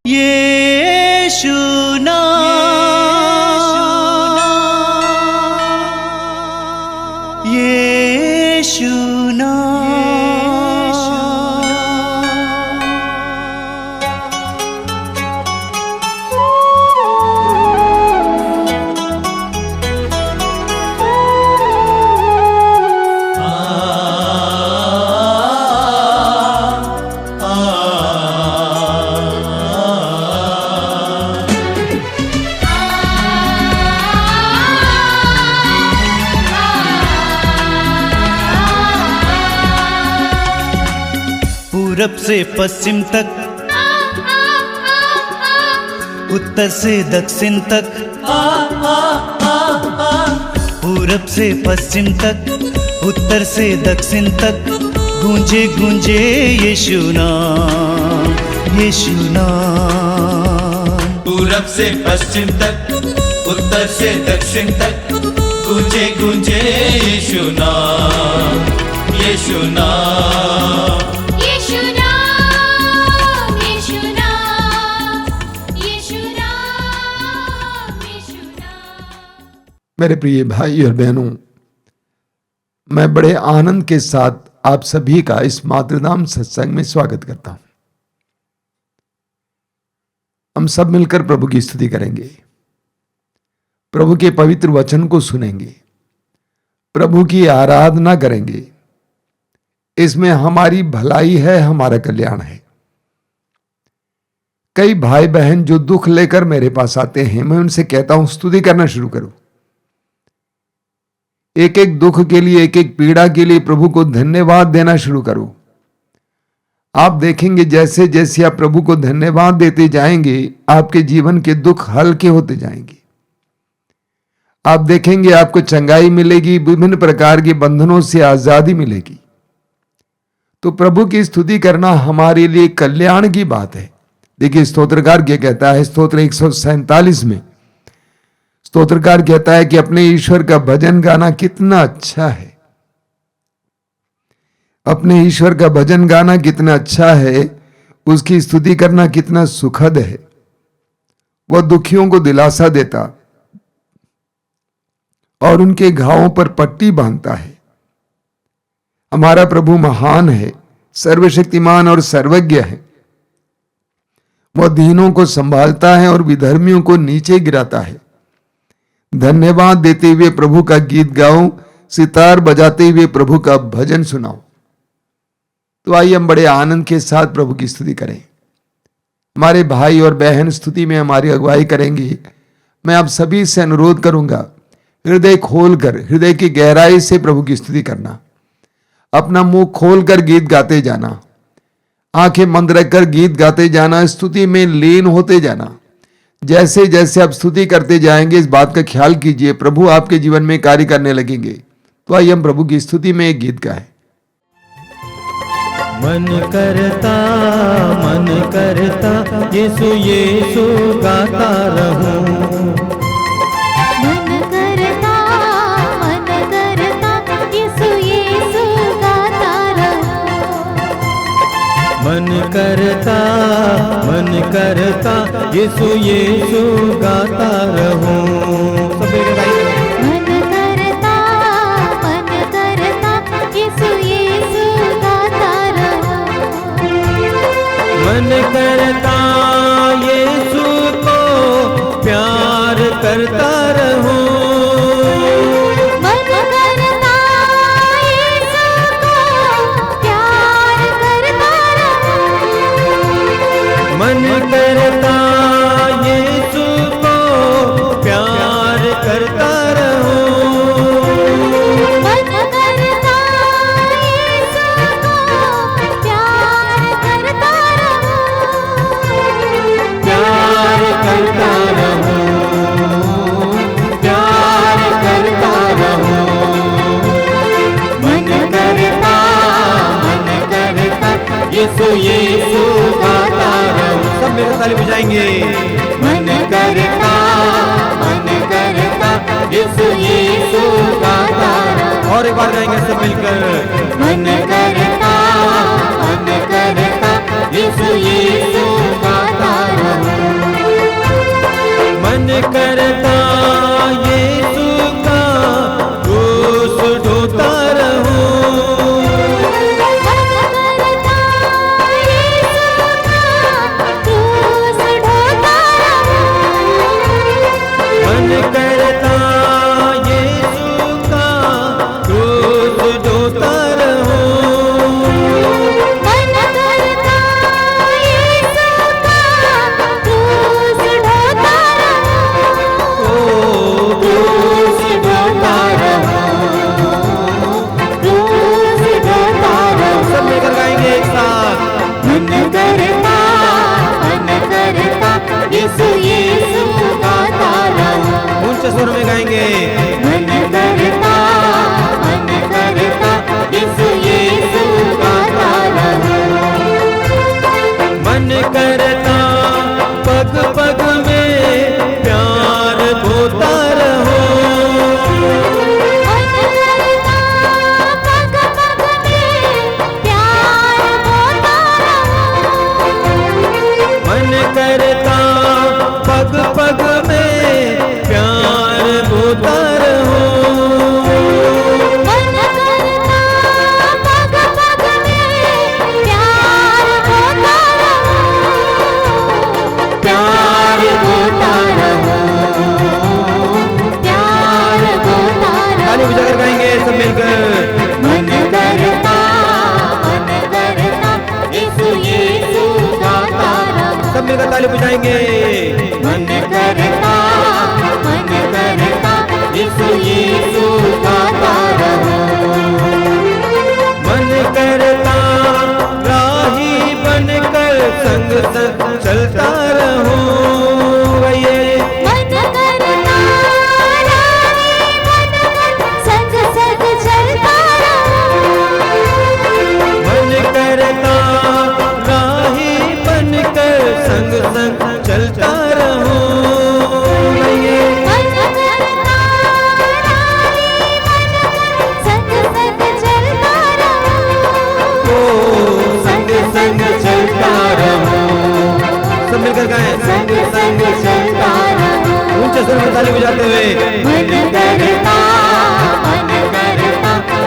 यीशु नाम, यीशु पूरब से पश्चिम तक, उत्तर से दक्षिण तक, पूरब से पश्चिम तक, उत्तर से दक्षिण तक, गूंजे गूंजे यीशु नाम, यीशु नाम। पूरब से पश्चिम तक, उत्तर से दक्षिण तक, गूंजे गूंजे यीशु नाम, यीशु नाम। मेरे प्रिय भाई और बहनों, मैं बड़े आनंद के साथ आप सभी का इस मातृनाम सत्संग में स्वागत करता हूं। हम सब मिलकर प्रभु की स्तुति करेंगे, प्रभु के पवित्र वचन को सुनेंगे, प्रभु की आराधना करेंगे। इसमें हमारी भलाई है, हमारा कल्याण है। कई भाई बहन जो दुख लेकर मेरे पास आते हैं, मैं उनसे कहता हूं स्तुति करना शुरू करो। एक एक दुख के लिए, एक एक पीड़ा के लिए प्रभु को धन्यवाद देना शुरू करो। आप देखेंगे जैसे जैसे आप प्रभु को धन्यवाद देते जाएंगे, आपके जीवन के दुख हल्के होते जाएंगे। आप देखेंगे आपको चंगाई मिलेगी, विभिन्न प्रकार के बंधनों से आजादी मिलेगी। तो प्रभु की स्तुति करना हमारे लिए कल्याण की बात है। देखिए स्तोत्रकार क्या कहता है, स्तोत्र 147 में स्तोत्रकार कहता है कि अपने ईश्वर का भजन गाना कितना अच्छा है। अपने ईश्वर का भजन गाना कितना अच्छा है, उसकी स्तुति करना कितना सुखद है। वह दुखियों को दिलासा देता और उनके घावों पर पट्टी बांधता है। हमारा प्रभु महान है, सर्वशक्तिमान और सर्वज्ञ है। वह दीनों को संभालता है और विधर्मियों को नीचे गिराता है। धन्यवाद देते हुए प्रभु का गीत गाओ, सितार बजाते हुए प्रभु का भजन सुनाओ। तो आइए हम बड़े आनंद के साथ प्रभु की स्तुति करें। हमारे भाई और बहन स्तुति में हमारी अगुवाई करेंगे। मैं आप सभी से अनुरोध करूंगा, हृदय खोलकर, हृदय की गहराई से प्रभु की स्तुति करना। अपना मुंह खोलकर गीत गाते जाना, आंखें बंद रखकर गीत गाते जाना, स्तुति में लीन होते जाना। जैसे जैसे आप स्तुति करते जाएंगे, इस बात का ख्याल कीजिए प्रभु आपके जीवन में कार्य करने लगेंगे। तो आइए हम प्रभु की स्तुति में एक गीत गाएं। मन करता यीशु यीशु गाता रहूं। मन करता यीशु यीशु गाता रहूं। मन करता यीशु यीशु गाता रहूं। सब मेरे भाई मन करता यीशु यीशु गाता रहूं। मन करता यीशु को प्यार करता रहूं। मन करता यीशु को प्यार करता रहूं। मन करता यीशु को प्यार करता रहूं। मन करता यीशु को प्यार करता रहूं। प्यार करता रहूं, प्यार करता रहूं। मन करता यीशु यीशु गाता रहूं। सब मेरे ताली बजाएंगे। मन करता यीशु यीशु गाता रहूं। और एक बार गाएंगे सब मिलकर। मन करता यीशु यीशु गाता रहूं। मन करता यीशु यीशु गाता रहूं। ऊंचे स्वर में गाएंगे। मन करता यीशु यीशु गाता रहूं। मन करता पग पग में प्यार होता रहो। मन करता पग पग में प्यार होता रहूं। मन करता पग पग में प्यार होता रहो। मन करता पग पग में प्यार होता रहूं। प्यार होता रहूं। प्यार होता रहूं। ताली बजाकर गाएंगे सब मिलकर। मन करता यीशु यीशु गाता रहूं। सब मिलकर ताली बजाएंगे। मन करता यीशु यीशु गाता रहूं। मन करता राही बनकर संग संग चलता रहूं। ये मन करता राही बनकर संग संग चलता रहूं। मन करता राही बनकर संग संग चलता रहूं। ये मन करता राही बनकर संग संग चलता रहूं। ओ संग संग चलता रहूं। सब मिलकर गाएं। संग संग चलता रहूं। ऊंचे स्वर में ताली बजाते हुए। मन करता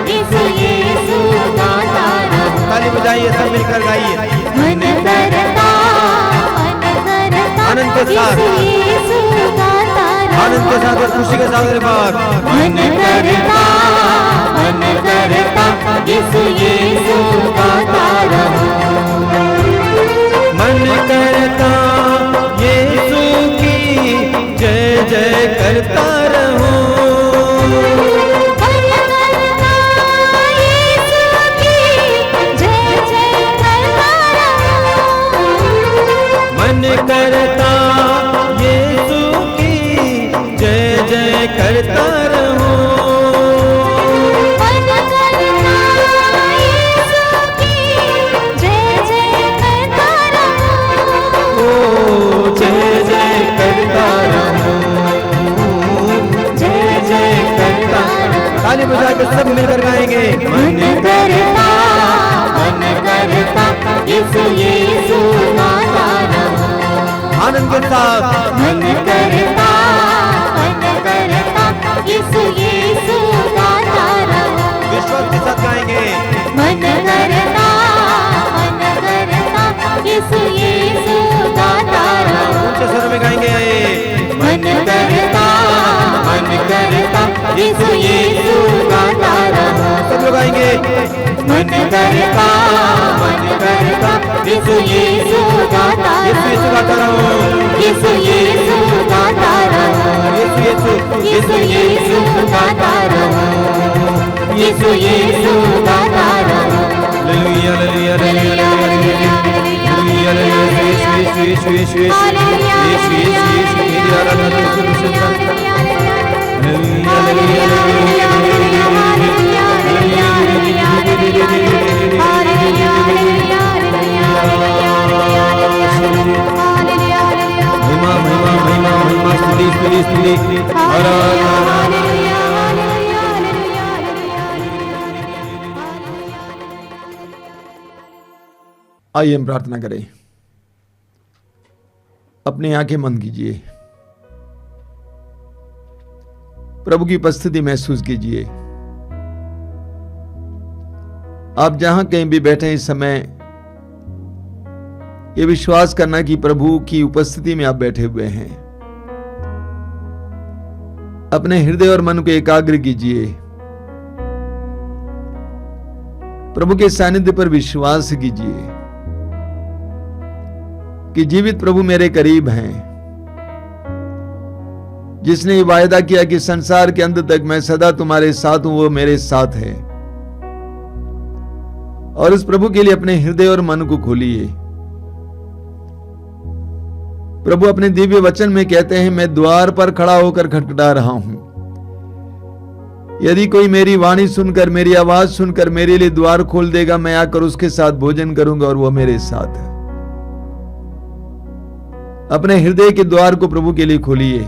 यीशु यीशु गाता रहूं। ताली बजाइए सब मिलकर गाइए। मन करता आनंद के साथ। यीशु यीशु गाता रहूं। आनंद के साथ और खुशी के साथ मेरे बाप। मन करता यीशु यीशु गाता रहूं। मन करता यीशु की जय जय करता रहूं। मन करता यीशु की जय जय करता रहूं। मन करता यीशु की जय जय करता रहूं। मन करता यीशु की जय जय करता रहूं। ओ जय जय करता रहूं। जय जय करता। ताली बजा के सब मिलकर गाएंगे। मन करता यीशु यीशु गाता रहूं। आनंद के साथ। मन करता यीशु यीशु गाता रहूं। विश्वास के साथ गाएंगे। मन करता यीशु यीशु गाता रहूं। ऊंचे स्वर में गाएंगे। मन करता यीशु यीशु गाता रहूं। सब लोग गाएंगे। मन करता यीशु यीशु गाता यीशु यीशु गाता रहूं। यीशु यीशु गाता रहूं। यीशु यीशु यीशु यीशु गाता रहूं। यीशु यीशु गाता रहूं। Hallelujah hallelujah hallelujah hallelujah hallelujah. Yeshu Yeshu Yeshu Yeshu Yeshu Yeshu Yeshu मेरी आराधना तुझसे प्रसन्न है। हालेलुया हालेलुया महिमा महिमा महिमा महिमा स्तुति स्तुति स्तुति आराधना। आइए हम प्रार्थना करें। अपनी आंखें बंद कीजिए। प्रभु की उपस्थिति महसूस कीजिए। आप जहां कहीं भी बैठे इस समय ये विश्वास करना कि प्रभु की उपस्थिति में आप बैठे हुए हैं। अपने हृदय और मन को एकाग्र कीजिए। प्रभु के सानिध्य पर विश्वास कीजिए कि जीवित प्रभु मेरे करीब हैं, जिसने ये वायदा किया कि संसार के अंत तक मैं सदा तुम्हारे साथ हूं, वो मेरे साथ है। और उस प्रभु के लिए अपने हृदय और मन को खोलिए। प्रभु अपने दिव्य वचन में कहते हैं, मैं द्वार पर खड़ा होकर खटखटा रहा हूं। यदि कोई मेरी वाणी सुनकर, मेरी आवाज सुनकर मेरे लिए द्वार खोल देगा, मैं आकर उसके साथ भोजन करूंगा और वो मेरे साथ है। अपने हृदय के द्वार को प्रभु के लिए खोलिए।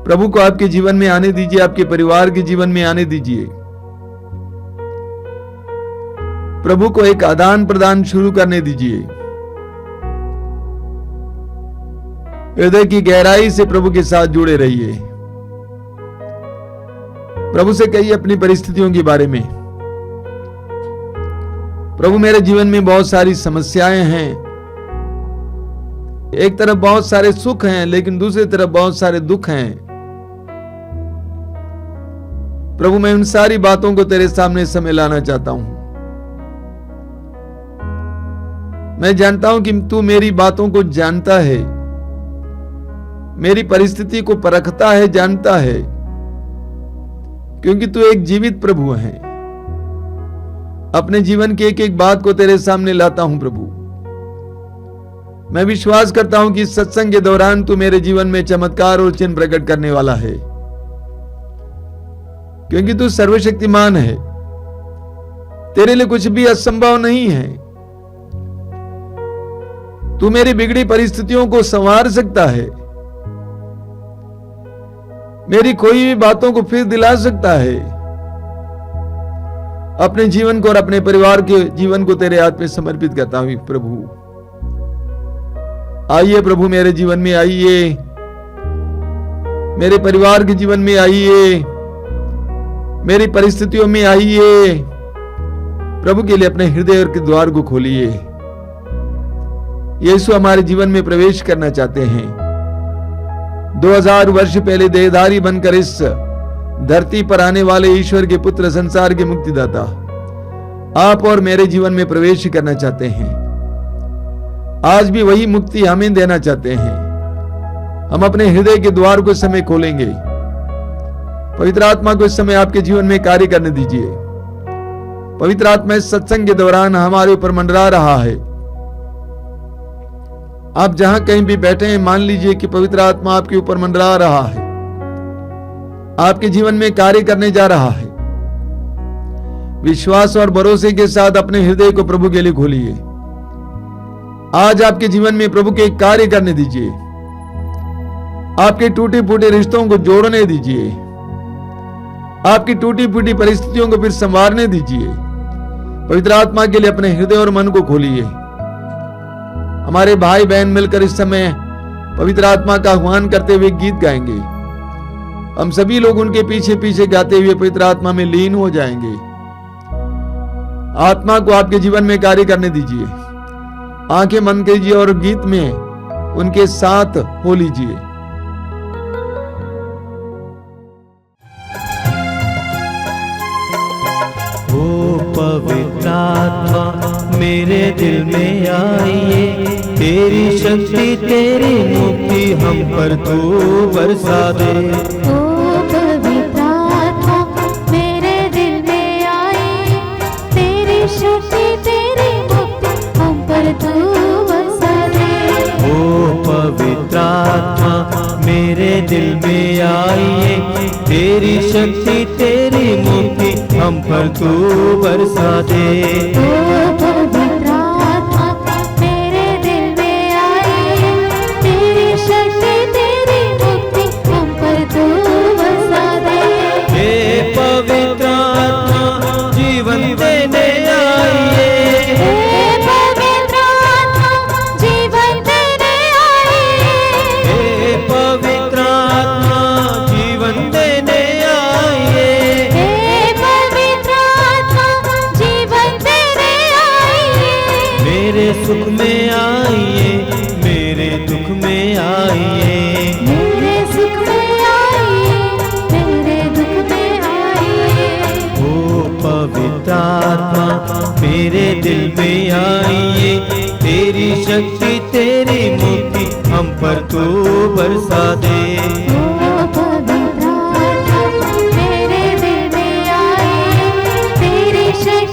प्रभु को आपके जीवन में आने दीजिए, आपके परिवार के जीवन में आने दीजिए। प्रभु को एक आदान प्रदान शुरू करने दीजिए। हृदय की गहराई से प्रभु के साथ जुड़े रहिए। प्रभु से कहिए अपनी परिस्थितियों के बारे में, प्रभु मेरे जीवन में बहुत सारी समस्याएं हैं। एक तरफ बहुत सारे सुख हैं, लेकिन दूसरी तरफ बहुत सारे दुख हैं। प्रभु मैं उन सारी बातों को तेरे सामने इस समय लाना चाहता हूं। मैं जानता हूं कि तू मेरी बातों को जानता है, मेरी परिस्थिति को परखता है, जानता है, क्योंकि तू एक जीवित प्रभु है। अपने जीवन की एक एक बात को तेरे सामने लाता हूं प्रभु। मैं विश्वास करता हूं कि इस सत्संग के दौरान तू मेरे जीवन में चमत्कार और चिन्ह प्रकट करने वाला है, क्योंकि तू सर्वशक्तिमान है। तेरे लिए कुछ भी असंभव नहीं है। तू मेरी बिगड़ी परिस्थितियों को संवार सकता है, मेरी खोई हुई बातों को फिर दिला सकता है। अपने जीवन को और अपने परिवार के जीवन को तेरे हाथ में समर्पित करता हूं प्रभु। आइए प्रभु, मेरे जीवन में आइए, मेरे परिवार के जीवन में आइए, मेरी परिस्थितियों में आइए। प्रभु के लिए अपने हृदय के द्वार को खोलिए। यीशु हमारे जीवन में प्रवेश करना चाहते हैं। 2000 वर्ष पहले देहधारी बनकर इस धरती पर आने वाले ईश्वर के पुत्र, संसार के मुक्तिदाता, आप और मेरे जीवन में प्रवेश करना चाहते हैं। आज भी वही मुक्ति हमें देना चाहते हैं। हम अपने हृदय के द्वार को इस समय खोलेंगे। पवित्र आत्मा को इस समय आपके जीवन में कार्य करने दीजिए। पवित्र आत्मा इस सत्संग के दौरान हमारे ऊपर मंडरा रहा है। आप जहां कहीं भी बैठे हैं, मान लीजिए कि पवित्र आत्मा आपके ऊपर मंडरा रहा है, आपके जीवन में कार्य करने जा रहा है। विश्वास और भरोसे के साथ अपने हृदय को प्रभु के लिए खोलिए। आज आपके जीवन में प्रभु के कार्य करने दीजिए। आपके टूटे फूटे रिश्तों को जोड़ने दीजिए। आपकी टूटी फूटी परिस्थितियों को फिर संवारने दीजिए। पवित्र आत्मा के लिए अपने हृदय और मन को खोलिए। हमारे भाई बहन मिलकर इस समय पवित्र आत्मा का आह्वान करते हुए गीत गाएंगे। हम सभी लोग उनके पीछे पीछे गाते हुए पवित्र आत्मा में लीन हो जाएंगे। आत्मा को आपके जीवन में कार्य करने दीजिए। आंखें बंद कीजिए और गीत में उनके साथ हो लीजिए। ओ पवित्र आत्मा मेरे दिल में आइए, तेरी शक्ति तेरी मुक्ति हम पर तू बरसा दे। ओ पवित्र आत्मा मेरे दिल में आए, तेरी शक्ति तेरी मुक्ति हम पर तू बरसा दे। ओ पवित्र आत्मा मेरे दिल में आइए, तेरी शक्ति तेरी मुक्ति हम पर तू बरसा दे। ओ पवित्र आत्मा मेरे दिल में आए, तेरी शक्ति तेरी मुक्ति हम पर तू बरसा दे। हे पवित्र आत्मा जीवन देने आइए, हे पवित्र आत्मा जीवन देने आए, हे पवित्र आत्मा जीवन देने आइए। हे पवित्र आत्मा जीवन देने आए। मेरे सुख में आइए, मेरे दुख में आइए। मेरे सुख में आइए, मेरे दुख में आइए। ओ पवित्र आत्मा मेरे दिल में आइए, तेरी शक्ति तेरी मुक्ति हम पर तू बरसा दे। ओ पवित्र आत्मा मेरे दिल में आए, तेरी शक्ति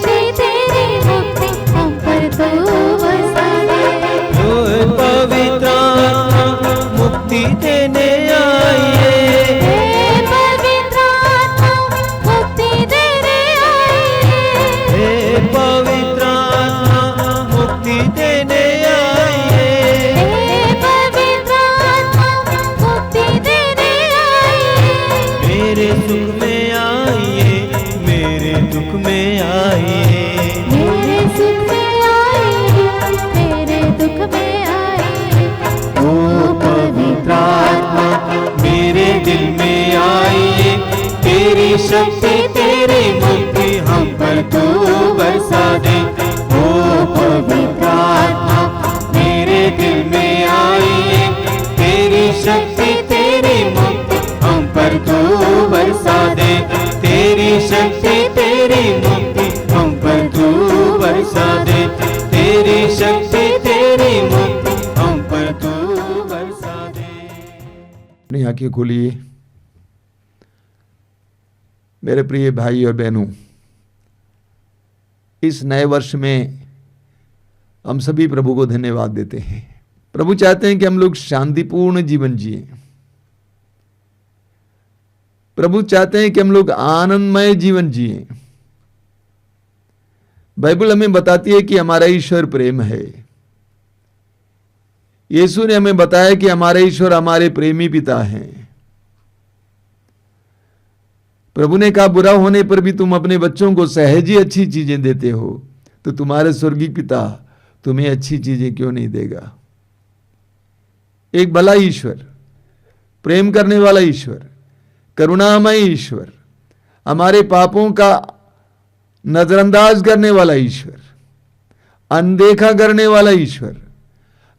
सुख में आए, मेरे दुख में आए। ओ पवित्र आत्मा मेरे दिल में आइए, तेरी शक्ति तेरी मुक्ति हम पर तू बरसा दे। ओ पवित्र आत्मा मेरे दिल में आइए, तेरी शक्ति तेरी मुक्ति हम पर तू बरसा दे। तेरी शक्ति तेरी मुक्ति हम पर तू बरसा दे। तेरी शक्ति तेरी मुक्ति हम पर तू बरसा दे। अपनी आंखें खोलिए। मेरे प्रिय भाई और बहनों, इस नए वर्ष में हम सभी प्रभु को धन्यवाद देते हैं। प्रभु चाहते हैं कि हम लोग शांतिपूर्ण जीवन जिए। प्रभु चाहते हैं कि हम लोग आनंदमय जीवन जिए। बाइबल हमें बताती है कि हमारा ईश्वर प्रेम है। यीशु ने हमें बताया कि हमारा ईश्वर हमारे प्रेमी पिता हैं। प्रभु ने कहा, बुरा होने पर भी तुम अपने बच्चों को सहज ही अच्छी चीजें देते हो, तो तुम्हारे स्वर्गीय पिता तुम्हें अच्छी चीजें क्यों नहीं देगा। एक भला ईश्वर, प्रेम करने वाला ईश्वर, करुणामय ईश्वर, हमारे पापों का नजरअंदाज करने वाला ईश्वर, अनदेखा करने वाला ईश्वर,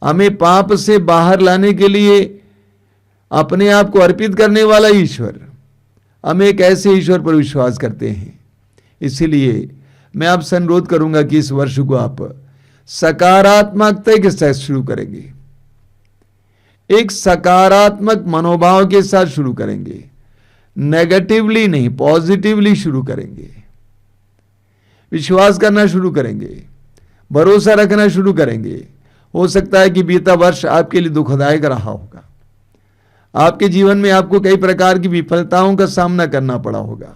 हमें पाप से बाहर लाने के लिए अपने आप को अर्पित करने वाला ईश्वर, हम एक ऐसे ईश्वर पर विश्वास करते हैं। इसीलिए मैं आपसे अनुरोध करूंगा कि इस वर्ष को आप सकारात्मकता के साथ शुरू करेंगे, एक सकारात्मक मनोभाव के साथ शुरू करेंगे, नेगेटिवली नहीं, पॉजिटिवली शुरू करेंगे। विश्वास करना शुरू करेंगे, भरोसा रखना शुरू करेंगे। हो सकता है कि बीता वर्ष आपके लिए दुखदायक रहा होगा, आपके जीवन में आपको कई प्रकार की विफलताओं का सामना करना पड़ा होगा।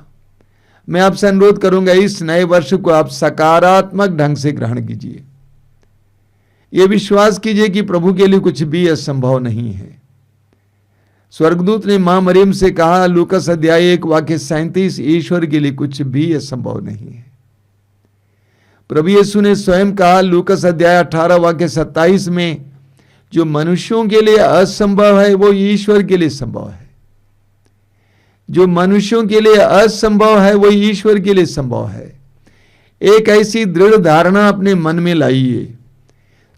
मैं आपसे अनुरोध करूंगा, इस नए वर्ष को आप सकारात्मक ढंग से ग्रहण कीजिए। यह विश्वास कीजिए कि प्रभु के लिए कुछ भी असंभव नहीं है। स्वर्गदूत ने मां मरियम से कहा, लूकास अध्याय 1 वाक्य 37, ईश्वर के लिए कुछ भी असंभव नहीं है। प्रभु यीशु ने स्वयं कहा लूकास अध्याय 18 वाक्य 27 में, जो मनुष्यों के लिए असंभव है वो ईश्वर के लिए संभव है। जो मनुष्यों के लिए असंभव है वो ईश्वर के लिए संभव है। एक ऐसी दृढ़ धारणा अपने मन में लाइए,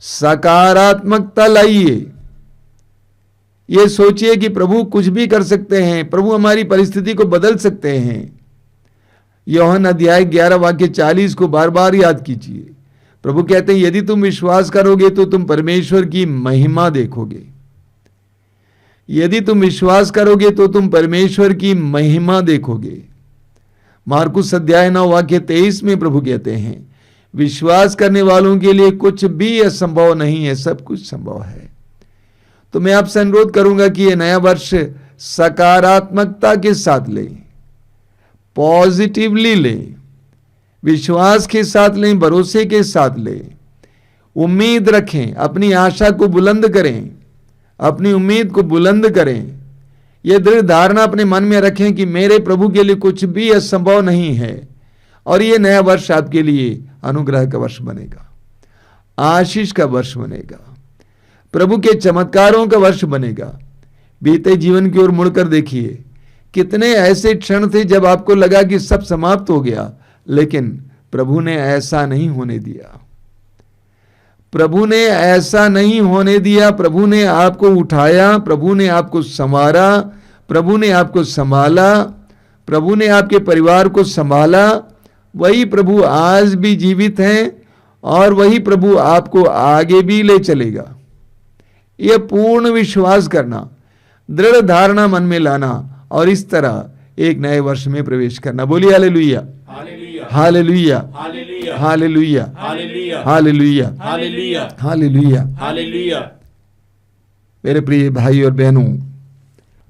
सकारात्मकता लाइए। ये सोचिए कि प्रभु कुछ भी कर सकते हैं, प्रभु हमारी परिस्थिति को बदल सकते हैं। यूहन्ना अध्याय 11 वाक्य 40 को बार बार याद कीजिए। प्रभु कहते हैं, यदि तुम विश्वास करोगे तो तुम परमेश्वर की महिमा देखोगे। यदि तुम विश्वास करोगे तो तुम परमेश्वर की महिमा देखोगे। मार्कुस अध्याय 9 वाक्य 23 में प्रभु कहते हैं, विश्वास करने वालों के लिए कुछ भी असंभव नहीं है, सब कुछ संभव है। तो मैं आपसे अनुरोध करूंगा कि यह नया वर्ष सकारात्मकता के साथ लें, पॉजिटिवली लें, विश्वास के साथ लें, भरोसे के साथ लें, उम्मीद रखें, अपनी आशा को बुलंद करें, अपनी उम्मीद को बुलंद करें। यह दृढ़ धारणा अपने मन में रखें कि मेरे प्रभु के लिए कुछ भी असंभव नहीं है। और यह नया वर्ष आपके लिए अनुग्रह का वर्ष बनेगा, आशीष का वर्ष बनेगा, प्रभु के चमत्कारों का वर्ष बनेगा। बीते जीवन की ओर मुड़कर देखिए, कितने ऐसे क्षण थे जब आपको लगा कि सब समाप्त हो गया, लेकिन प्रभु ने ऐसा नहीं होने दिया। प्रभु ने ऐसा नहीं होने दिया। प्रभु ने आपको उठाया, प्रभु ने आपको संवारा, प्रभु ने आपको संभाला, प्रभु ने आपके परिवार को संभाला। वही प्रभु आज भी जीवित हैं और वही प्रभु आपको आगे भी ले चलेगा। यह पूर्ण विश्वास करना, दृढ़ धारणा मन में लाना और इस तरह एक नए वर्ष में प्रवेश करना। बोलिए hallelujah, hallelujah, hallelujah, hallelujah, hallelujah, hallelujah. मेरे प्रिय भाई और बहनों,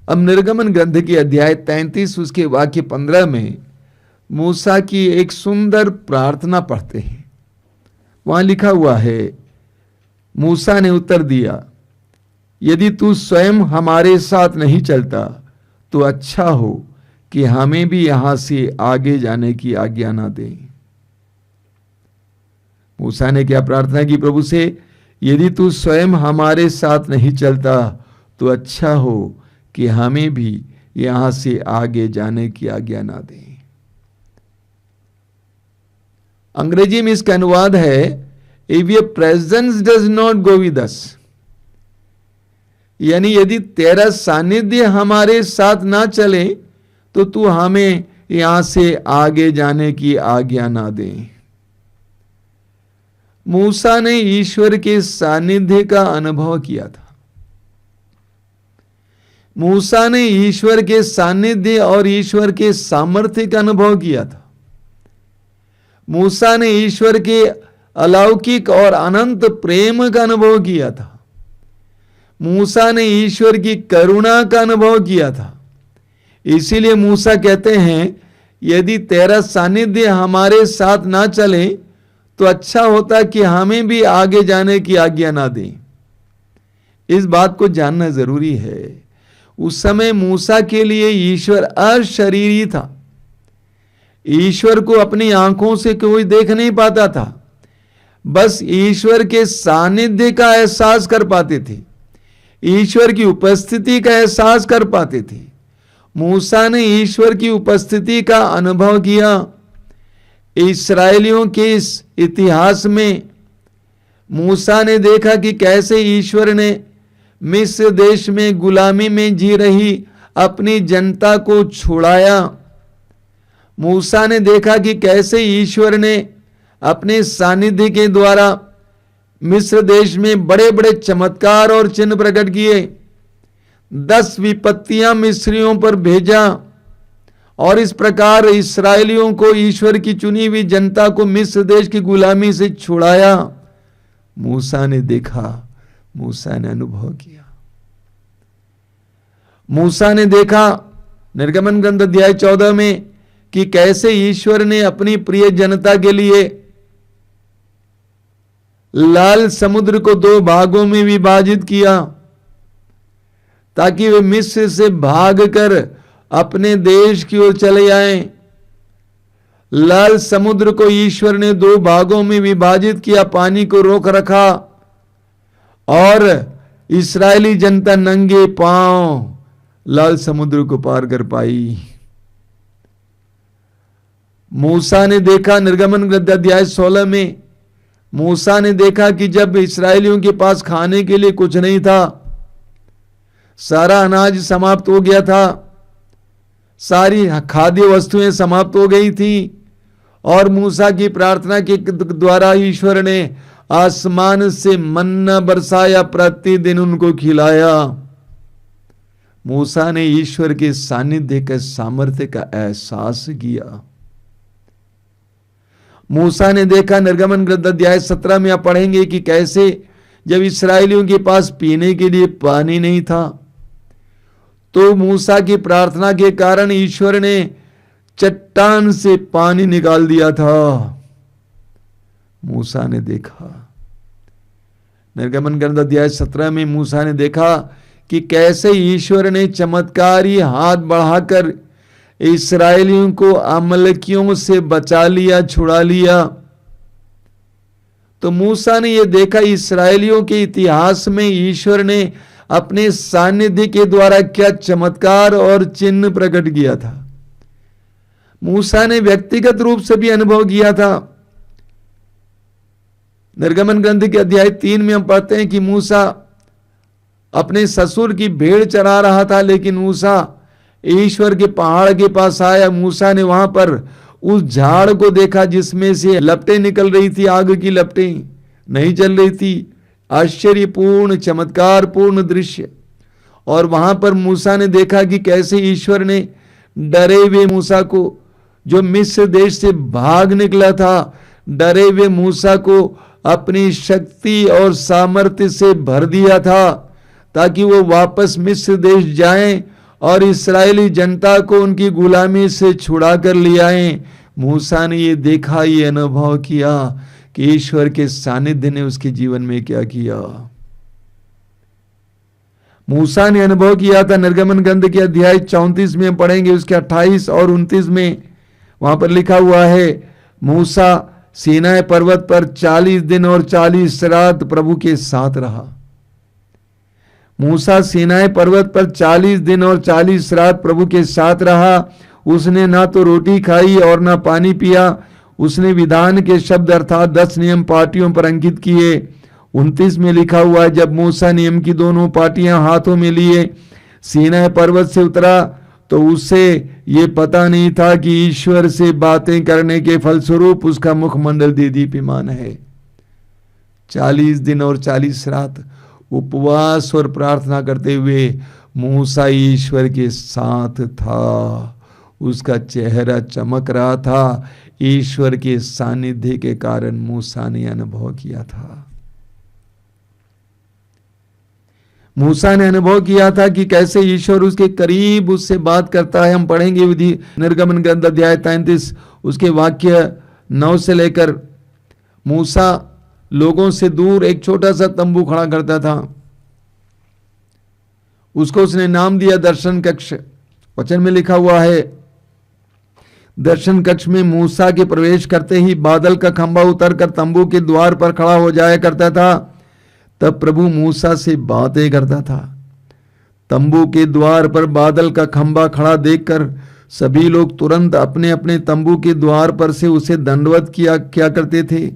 अब निर्गमन ग्रंथ के अध्याय 33 उसके वाक्य 15 में मूसा की एक सुंदर प्रार्थना पढ़ते हैं। वहां लिखा हुआ है, मूसा ने उत्तर दिया, यदि तू स्वयं हमारे साथ नहीं चलता तो अच्छा हो कि हमें भी यहां से आगे जाने की आज्ञा ना दे। मूसा ने क्या प्रार्थना की प्रभु से? यदि तू स्वयं हमारे साथ नहीं चलता तो अच्छा हो कि हमें भी यहां से आगे जाने की आज्ञा ना दे। अंग्रेजी में इसका अनुवाद है, if your presence does not go with us, यानी यदि तेरा सानिध्य हमारे साथ ना चले तो तू हमें यहां से आगे जाने की आज्ञा ना दे। मूसा ने ईश्वर के सानिध्य का अनुभव किया था। मूसा ने ईश्वर के सानिध्य और ईश्वर के सामर्थ्य का अनुभव किया था। मूसा ने ईश्वर के अलौकिक और अनंत प्रेम का अनुभव किया था। मूसा ने ईश्वर की करुणा का अनुभव किया था। इसीलिए मूसा कहते हैं, यदि तेरा सानिध्य हमारे साथ ना चले तो अच्छा होता कि हमें भी आगे जाने की आज्ञा ना दें। इस बात को जानना जरूरी है। उस समय मूसा के लिए ईश्वर अशरीरी था। ईश्वर को अपनी आंखों से कोई देख नहीं पाता था, बस ईश्वर के सानिध्य का एहसास कर पाते थे, ईश्वर की उपस्थिति का एहसास कर पाते थे। मूसा ने ईश्वर की उपस्थिति का अनुभव किया। इस्राएलियों के इस इतिहास में मूसा ने देखा कि कैसे ईश्वर ने मिस्र देश में गुलामी में जी रही अपनी जनता को छुड़ाया। मूसा ने देखा कि कैसे ईश्वर ने अपने सानिध्य के द्वारा मिस्र देश में बड़े बड़े चमत्कार और चिन्ह प्रकट किए। 10 विपत्तियां मिस्रियों पर भेजा और इस प्रकार इस्राएलियों को, ईश्वर की चुनी हुई जनता को मिस्र देश की गुलामी से छुड़ाया। मूसा ने देखा, मूसा ने अनुभव किया। मूसा ने देखा निर्गमन ग्रंथ अध्याय 14 में कि कैसे ईश्वर ने अपनी प्रिय जनता के लिए लाल समुद्र को 2 भागों में विभाजित किया ताकि वे मिस्र से भागकर अपने देश की ओर चले आएं। लाल समुद्र को ईश्वर ने 2 भागों में विभाजित किया, पानी को रोक रखा और इस्राएली जनता नंगे पांव लाल समुद्र को पार कर पाई। मूसा ने देखा निर्गमन ग्रंथ अध्याय 16 में, मूसा ने देखा कि जब इस्राएलियों के पास खाने के लिए कुछ नहीं था, सारा अनाज समाप्त हो गया था, सारी खाद्य वस्तुएं समाप्त हो गई थी और मूसा की प्रार्थना के द्वारा ईश्वर ने आसमान से मन्ना बरसाया, प्रतिदिन उनको खिलाया। मूसा ने ईश्वर के सानिध्य के सामर्थ्य का एहसास किया। मूसा ने देखा निर्गमन ग्रंथ अध्याय 17 में आप पढ़ेंगे कि कैसे जब इस्राएलियों के पास पीने के लिए पानी नहीं था तो मूसा की प्रार्थना के कारण ईश्वर ने चट्टान से पानी निकाल दिया था। मूसा ने देखा निर्गमन ग्रंथ अध्याय 17 में मूसा ने देखा कि कैसे ईश्वर ने चमत्कारी हाथ बढ़ाकर इस्राएलियों को अमलकियों से बचा लिया, छुड़ा लिया। तो मूसा ने यह देखा इस्राएलियों के इतिहास में ईश्वर ने अपने सानिध्य के द्वारा क्या चमत्कार और चिन्ह प्रकट किया था। मूसा ने व्यक्तिगत रूप से भी अनुभव किया था। निर्गमन ग्रंथ के अध्याय 3 में हम पढ़ते हैं कि मूसा अपने ससुर की भेड़ चरा रहा था, लेकिन मूसा ईश्वर के पहाड़ के पास आया। मूसा ने वहां पर उस झाड़ को देखा जिसमें से लपटें निकल रही थी, आग की लपटें नहीं जल रही थी। आश्चर्यपूर्ण चमत्कारपूर्ण दृश्य। और वहां पर मूसा ने देखा कि कैसे ईश्वर ने डरे हुए मूसा को, जो मिस्र देश से भाग निकला था, डरे हुए मूसा को अपनी शक्ति और सामर्थ्य से भर दिया था ताकि वो वापस मिस्र देश जाएं और इस्राएली जनता को उनकी गुलामी से छुड़ा कर ले आएं। मूसा ने ये देखा, ये अनुभव किया कि ईश्वर के सानिध्य ने उसके जीवन में क्या किया। मूसा ने अनुभव किया था। निर्गमन ग्रंथ के अध्याय 34 में पढ़ेंगे, उसके 28 और 29 में वहां पर लिखा हुआ है, मूसा सीनाई पर्वत पर 40 दिन और 40 रात प्रभु के साथ रहा। मूसा सीनाई पर्वत पर 40 दिन और 40 रात प्रभु के साथ रहा। उसने ना तो रोटी खाई और ना पानी पिया। उसने विधान के शब्द अर्थात 10 नियम पाटियों पर अंकित किए। 29 में लिखा हुआ है, जब मूसा नियम की दोनों पाटियां हाथों में लिए सीनाई पर्वत से उतरा तो उसे ये पता नहीं था कि ईश्वर से बातें करने के फलस्वरूप उसका मुखमंडल दीप्यमान है। 40 दिन और 40 रात उपवास और प्रार्थना करते हुए मूसा ईश्वर के साथ था। उसका चेहरा चमक रहा था। ईश्वर के सानिध्य के कारण मूसा ने अनुभव किया था। मूसा ने अनुभव किया था कि कैसे ईश्वर उसके करीब उससे बात करता है। हम पढ़ेंगे विधि निर्गमन ग्रंथ अध्याय 33 उसके वाक्य 9 से लेकर। मूसा लोगों से दूर एक छोटा सा तंबू खड़ा करता था। उसको उसने नाम दिया दर्शन कक्ष। वचन में लिखा हुआ है, दर्शन कक्ष में मूसा के प्रवेश करते ही बादल का खंभा उतरकर तंबू के द्वार पर खड़ा हो जाया करता था। तब प्रभु मूसा से बातें करता था। तंबू के द्वार पर बादल का खंभा खड़ा देखकर सभी लोग तुरंत अपने अपने तंबू के द्वार पर से उसे दंडवत किया करते थे।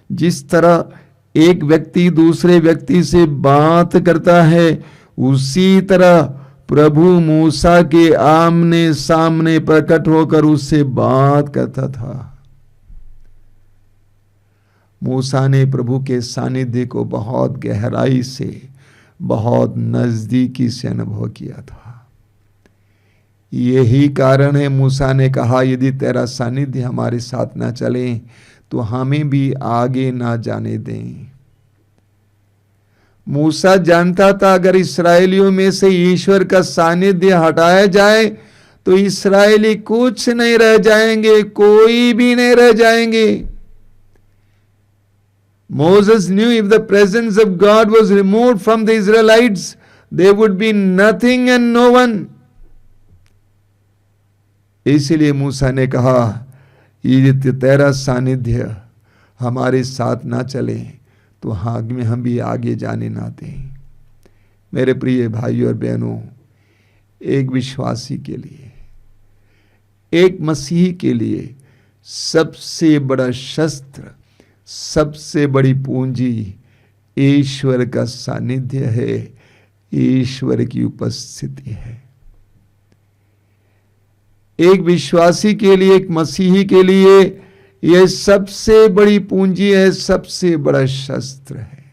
जिस तरह एक व्यक्ति दूसरे व्यक्ति से बात करता है, उसी तरह प्रभु मूसा के आमने सामने प्रकट होकर उससे बात करता था। मूसा ने प्रभु के सानिध्य को बहुत गहराई से, बहुत नजदीकी से अनुभव किया था। यही कारण है मूसा ने कहा, यदि तेरा सानिध्य हमारे साथ ना चले तो हमें भी आगे ना जाने दें। मूसा जानता था अगर इस्राएलियों में से ईश्वर का सानिध्य हटाया जाए तो इस्राएली कुछ नहीं रह जाएंगे, कोई भी नहीं रह जाएंगे। Moses knew if the presence of God was removed from the Israelites, there would be nothing and no one. इसलिए मूसा ने कहा, यदि तेरा सानिध्य हमारे साथ ना चले तो हम भी आगे जाने ना दें। मेरे प्रिय भाइयों और बहनों, एक विश्वासी के लिए, एक मसीही के लिए सबसे बड़ा शस्त्र, सबसे बड़ी पूंजी ईश्वर का सानिध्य है, ईश्वर की उपस्थिति है। एक विश्वासी के लिए, एक मसीही के लिए यह सबसे बड़ी पूंजी है, सबसे बड़ा शस्त्र है।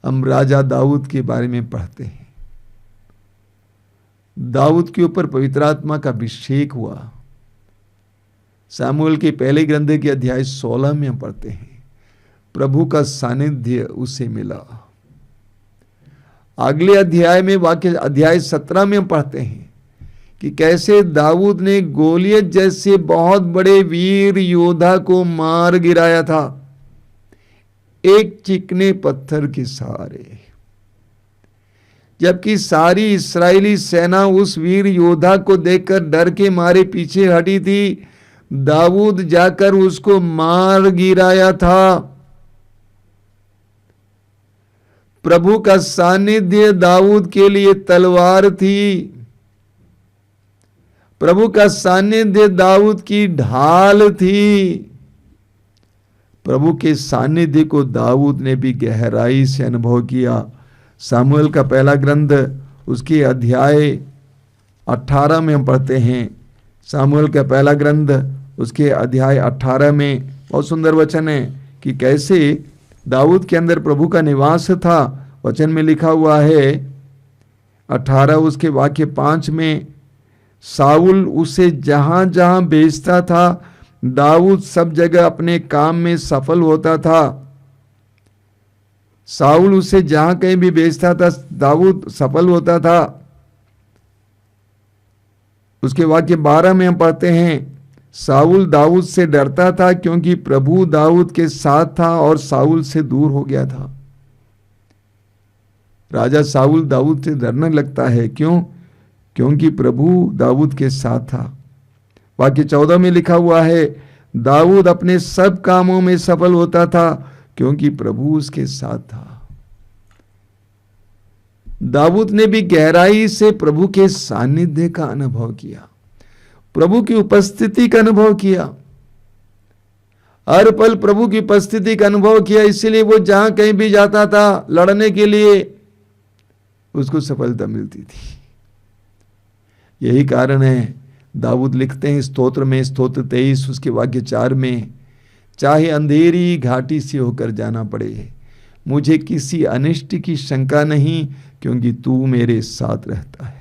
हम राजा दाऊद के बारे में पढ़ते हैं। दाऊद के ऊपर पवित्र आत्मा का अभिषेक हुआ। सामुएल के पहले ग्रंथ के अध्याय 16 में हम पढ़ते हैं, प्रभु का सानिध्य उसे मिला। अगले अध्याय में अध्याय 17 में हम पढ़ते हैं कि कैसे दाऊद ने गोलियत जैसे बहुत बड़े वीर योद्धा को मार गिराया था, एक चिकने पत्थर के सहारे। जबकि सारी इस्राएली सेना उस वीर योद्धा को देखकर डर के मारे पीछे हटी थी, दाऊद जाकर उसको मार गिराया था। प्रभु का सानिध्य दाऊद के लिए तलवार थी। प्रभु का सानिध्य दाऊद की ढाल थी। प्रभु के सानिध्य को दाऊद ने भी गहराई से अनुभव किया। सामुएल का पहला ग्रंथ उसके अध्याय 18 में हम पढ़ते हैं। सामुएल का पहला ग्रंथ उसके अध्याय 18 में बहुत सुंदर वचन है कि कैसे दाऊद के अंदर प्रभु का निवास था। वचन में लिखा हुआ है 18 उसके वाक्य 5 में, साउल उसे जहां जहां भेजता था दाऊद सब जगह अपने काम में सफल होता था। साउल उसे जहां कहीं भी भेजता था दाऊद सफल होता था। उसके वाक्य 12 में हम पढ़ते हैं, साउल दाऊद से डरता था क्योंकि प्रभु दाऊद के साथ था और साउल से दूर हो गया था। राजा साउल दाऊद से डरने लगता है, क्यों? क्योंकि प्रभु दाऊद के साथ था। वाक्य 14 में लिखा हुआ है, दाऊद अपने सब कामों में सफल होता था क्योंकि प्रभु उसके साथ था। दाऊद ने भी गहराई से प्रभु के सानिध्य का अनुभव किया, प्रभु की उपस्थिति का अनुभव किया, हर पल प्रभु की उपस्थिति का अनुभव किया। इसीलिए वो जहां कहीं भी जाता था लड़ने के लिए, उसको सफलता मिलती थी। यही कारण है दाऊद लिखते हैं स्तोत्र में, स्तोत्र 23 उसके वाक्य 4 में, चाहे अंधेरी घाटी से होकर जाना पड़े, मुझे किसी अनिष्ट की शंका नहीं, क्योंकि तू मेरे साथ रहता है।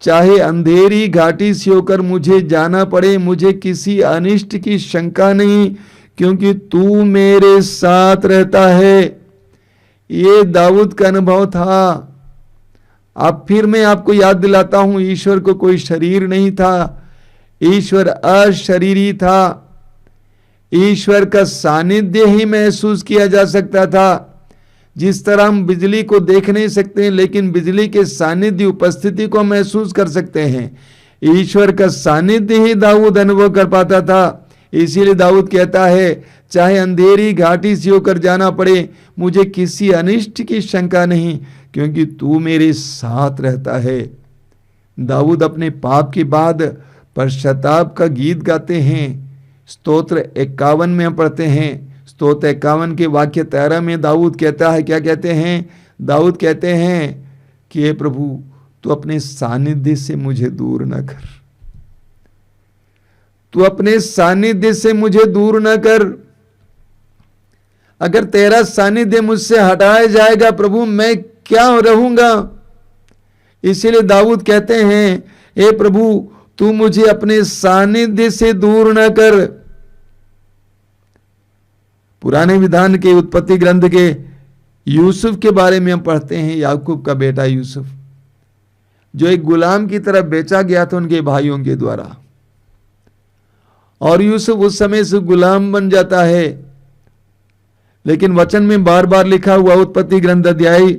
चाहे अंधेरी घाटी से होकर मुझे जाना पड़े, मुझे किसी अनिष्ट की शंका नहीं, क्योंकि तू मेरे साथ रहता है। ये दाऊद का अनुभव था। अब फिर मैं आपको याद दिलाता हूं, ईश्वर को कोई शरीर नहीं था, ईश्वर अशरीरी था। ईश्वर का सानिध्य ही महसूस किया जा सकता था। जिस तरह हम बिजली को देख नहीं सकते हैं, लेकिन बिजली के सानिध्य उपस्थिति को महसूस कर सकते हैं। ईश्वर का सानिध्य ही दाऊद अनुभव कर पाता था। इसीलिए दाऊद कहता है, चाहे अंधेरी घाटी से होकर जाना पड़े, मुझे किसी अनिष्ट की शंका नहीं, क्योंकि तू मेरे साथ रहता है। दाऊद अपने पाप के बाद पश्चाताप का गीत गाते हैं। स्तोत्र 51 में हम पढ़ते हैं, स्तोत्र 51 के वाक्य 13 में दाऊद कहता है, क्या कहते हैं? दाऊद कहते हैं कि हे प्रभु, तू अपने सानिध्य से मुझे दूर न कर, तू अपने सानिध्य से मुझे दूर न कर। अगर तेरा सानिध्य मुझसे हटाया जाएगा प्रभु, मैं क्या रहूंगा? इसीलिए दाऊद कहते हैं, हे प्रभु, तू मुझे अपने सानिध्य से दूर न कर। पुराने विधान के उत्पत्ति ग्रंथ के यूसुफ के बारे में हम पढ़ते हैं, याकूब का बेटा यूसुफ, जो एक गुलाम की तरह बेचा गया था उनके भाइयों के द्वारा, और यूसुफ उस समय से गुलाम बन जाता है। लेकिन वचन में बार बार लिखा हुआ, उत्पत्ति ग्रंथ अध्याय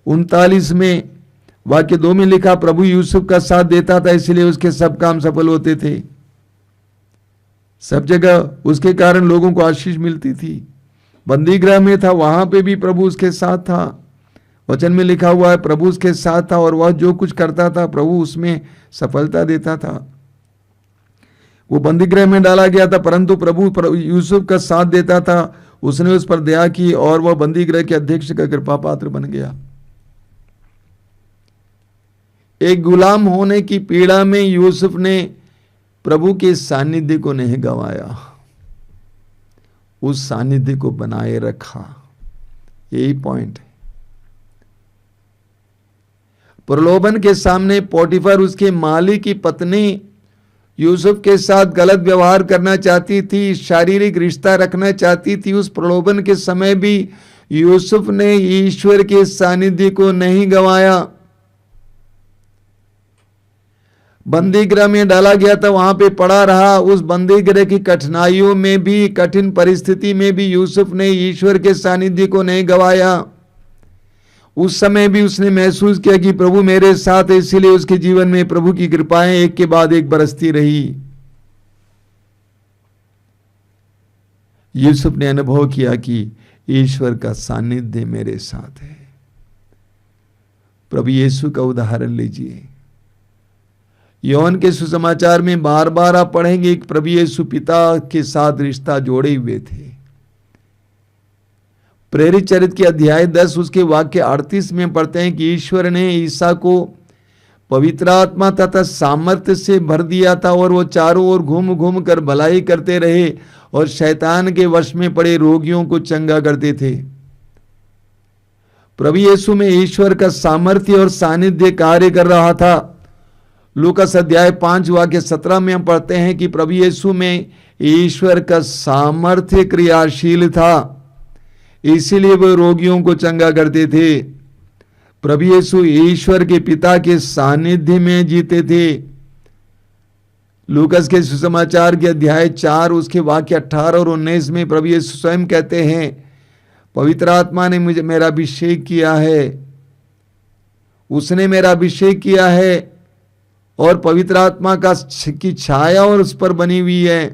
39 में वाक्य 2 में लिखा, प्रभु यूसुफ का साथ देता था, इसलिए उसके सब काम सफल होते थे। सब जगह उसके कारण लोगों को आशीष मिलती थी। बंदी गृह में था, वहां पे भी प्रभु उसके साथ था। वचन में लिखा हुआ है, प्रभु उसके साथ था और वह जो कुछ करता था प्रभु उसमें सफलता देता था। वो बंदी गृह में डाला गया था, परंतु प्रभु यूसुफ का साथ देता था। उसने उस पर दया की और वह बंदी गृह के अध्यक्ष का कृपा पात्र बन गया। एक गुलाम होने की पीड़ा में यूसुफ ने प्रभु के सानिध्य को नहीं गंवाया, उस सानिध्य को बनाए रखा। यही पॉइंट है। प्रलोभन के सामने पोटीफर, उसके मालिक की पत्नी, यूसुफ के साथ गलत व्यवहार करना चाहती थी, शारीरिक रिश्ता रखना चाहती थी। उस प्रलोभन के समय भी यूसुफ ने ईश्वर के सानिध्य को नहीं गंवाया। बंदी गृह में डाला गया था, वहां पे पड़ा रहा। उस बंदी गृह की कठिनाइयों में भी, कठिन परिस्थिति में भी यूसुफ ने ईश्वर के सानिध्य को नहीं गंवाया। उस समय भी उसने महसूस किया कि प्रभु मेरे साथ है, इसीलिए उसके जीवन में प्रभु की कृपाएं एक के बाद एक बरसती रही। यूसुफ ने अनुभव किया कि ईश्वर का सानिध्य मेरे साथ है। प्रभु यीशु का उदाहरण लीजिए। योहन के सुसमाचार में बार बार आप पढ़ेंगे कि प्रभु यीशु पिता के साथ रिश्ता जोड़े हुए थे। प्रेरित चरित्र के अध्याय 10 उसके वाक्य 38 में पढ़ते हैं कि ईश्वर ने ईसा को पवित्र आत्मा तथा सामर्थ्य से भर दिया था और वो चारों ओर घूम घूम कर भलाई करते रहे और शैतान के वश में पड़े रोगियों को चंगा करते थे। प्रभु यीशु में ईश्वर का सामर्थ्य और सानिध्य कार्य कर रहा था। लूकास अध्याय 5 वाक्य 17 में हम पढ़ते हैं कि प्रभु यीशु में ईश्वर का सामर्थ्य क्रियाशील था, इसीलिए वो रोगियों को चंगा करते थे। प्रभु यीशु ईश्वर के पिता के सानिध्य में जीते थे। लूकास के सुसमाचार के अध्याय 4 उसके वाक्य 18 और 19 में प्रभु यीशु स्वयं कहते हैं, पवित्र आत्मा ने मुझे मेरा अभिषेक किया है, उसने मेरा अभिषेक किया है और पवित्र आत्मा की छाया और उस पर बनी हुई है।